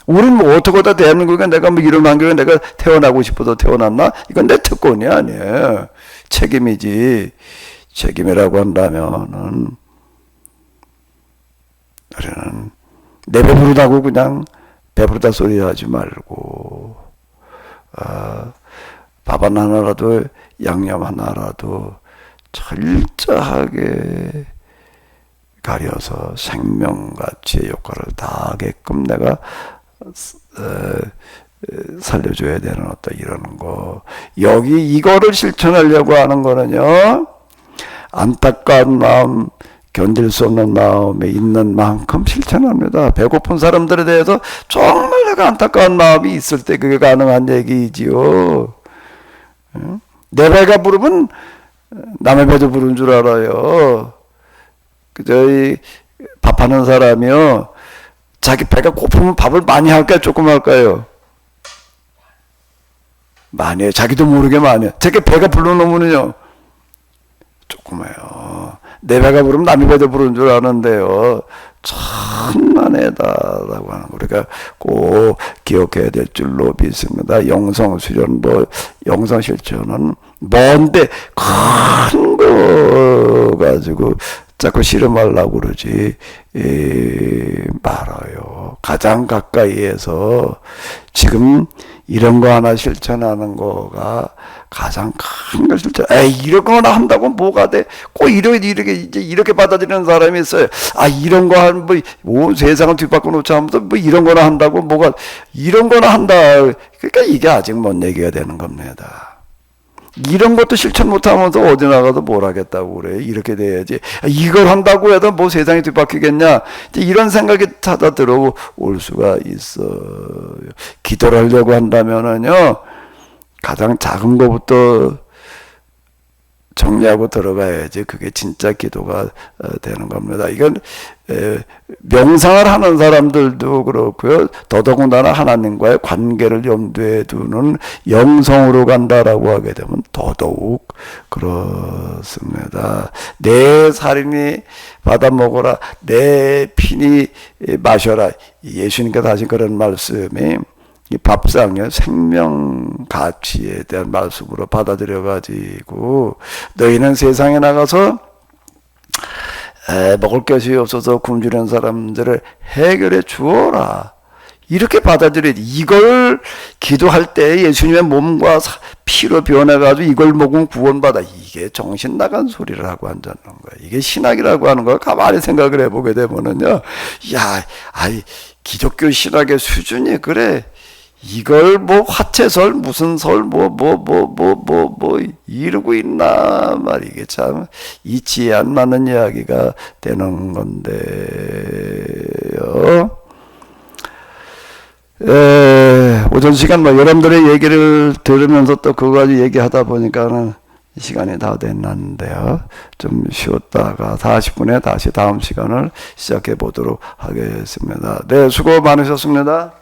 우린 뭐 어떻게 다 대한민국에 내가 뭐 이런 환경에 내가 태어나고 싶어서 태어났나? 이건 내 특권이 아니에요. 책임이지. 책임이라고 한다면은, 우리는 내 배부르다고 그냥 배부르다 소리 하지 말고, 밥 하나라도 양념 하나라도 철저하게 가려서 생명가치의 역할을 다하게끔 내가 살려줘야 되는 어떤 이런 거. 여기 이거를 실천하려고 하는 거는요, 안타까운 마음, 견딜 수 없는 마음에 있는 만큼 실천합니다. 배고픈 사람들에 대해서 정말 내가 안타까운 마음이 있을 때 그게 가능한 얘기지요. 내 배가 부르면 남의 배도 부른 줄 알아요. 저희 밥하는 사람이요, 자기 배가 고프면 밥을 많이 할까요? 조금 할까요? 많이 해요. 자기도 모르게 많이 해요. 자기 배가 불러놓으면요, 조금 해요. 내 배가 부르면 남의 배도 부른 줄 아는데요, 천만에다라고 하는 거 우리가 꼭 기억해야 될 줄로 믿습니다. 영성수련도, 영성실천은 뭔데 큰 거 가지고 자꾸 실험하려고 그러지 말아요. 가장 가까이에서 지금 이런 거 하나 실천하는 거가 가장 큰 걸 실천. 이런 거나 한다고 뭐가 돼? 꼭 이렇게 이제 이렇게 받아들이는 사람이 있어요. 이런 거 한 뭐 세상을 뒤바꿔 놓자 하면서 뭐 이런 거나 한다고 뭐가 이런 거나 한다. 그러니까 이게 아직 먼 얘기가 되는 겁니다. 이런 것도 실천 못하면서 어디 나가도 뭘 하겠다고 그래. 이렇게 돼야지. 이걸 한다고 해도 뭐 세상이 뒤바뀌겠냐. 이제 이런 생각이 찾아 들어올 수가 있어요. 기도를 하려고 한다면은요, 가장 작은 것부터 정리하고 들어가야지 그게 진짜 기도가 되는 겁니다. 이건 명상을 하는 사람들도 그렇고요, 더더군다나 하나님과의 관계를 염두에 두는 영성으로 간다라고 하게 되면 더더욱 그렇습니다. 내 살인이 받아 먹어라, 내 피니 마셔라. 예수님께서 하신 그런 말씀이 이 밥상의 생명 가치에 대한 말씀으로 받아들여 가지고, 너희는 세상에 나가서 먹을 것이 없어서 굶주리는 사람들을 해결해 주어라. 이렇게 받아들여야지. 이걸 기도할 때 예수님의 몸과 피로 변해가지고 이걸 먹으면 구원받아. 이게 정신 나간 소리를 하고 앉아있는 거야. 이게 신학이라고 하는 걸 가만히 생각을 해보게 되면은요, 기독교 신학의 수준이 그래. 이걸 뭐 화채설 무슨 설 이러고 있나 말이게. 참 이치에 안 맞는 이야기가 되는 건데요. 오전 시간 뭐 여러분들의 얘기를 들으면서 또 그거 가지고 얘기하다 보니까는 시간이 다 됐는데요. 좀 쉬었다가 40분에 다시 다음 시간을 시작해 보도록 하겠습니다. 네, 수고 많으셨습니다.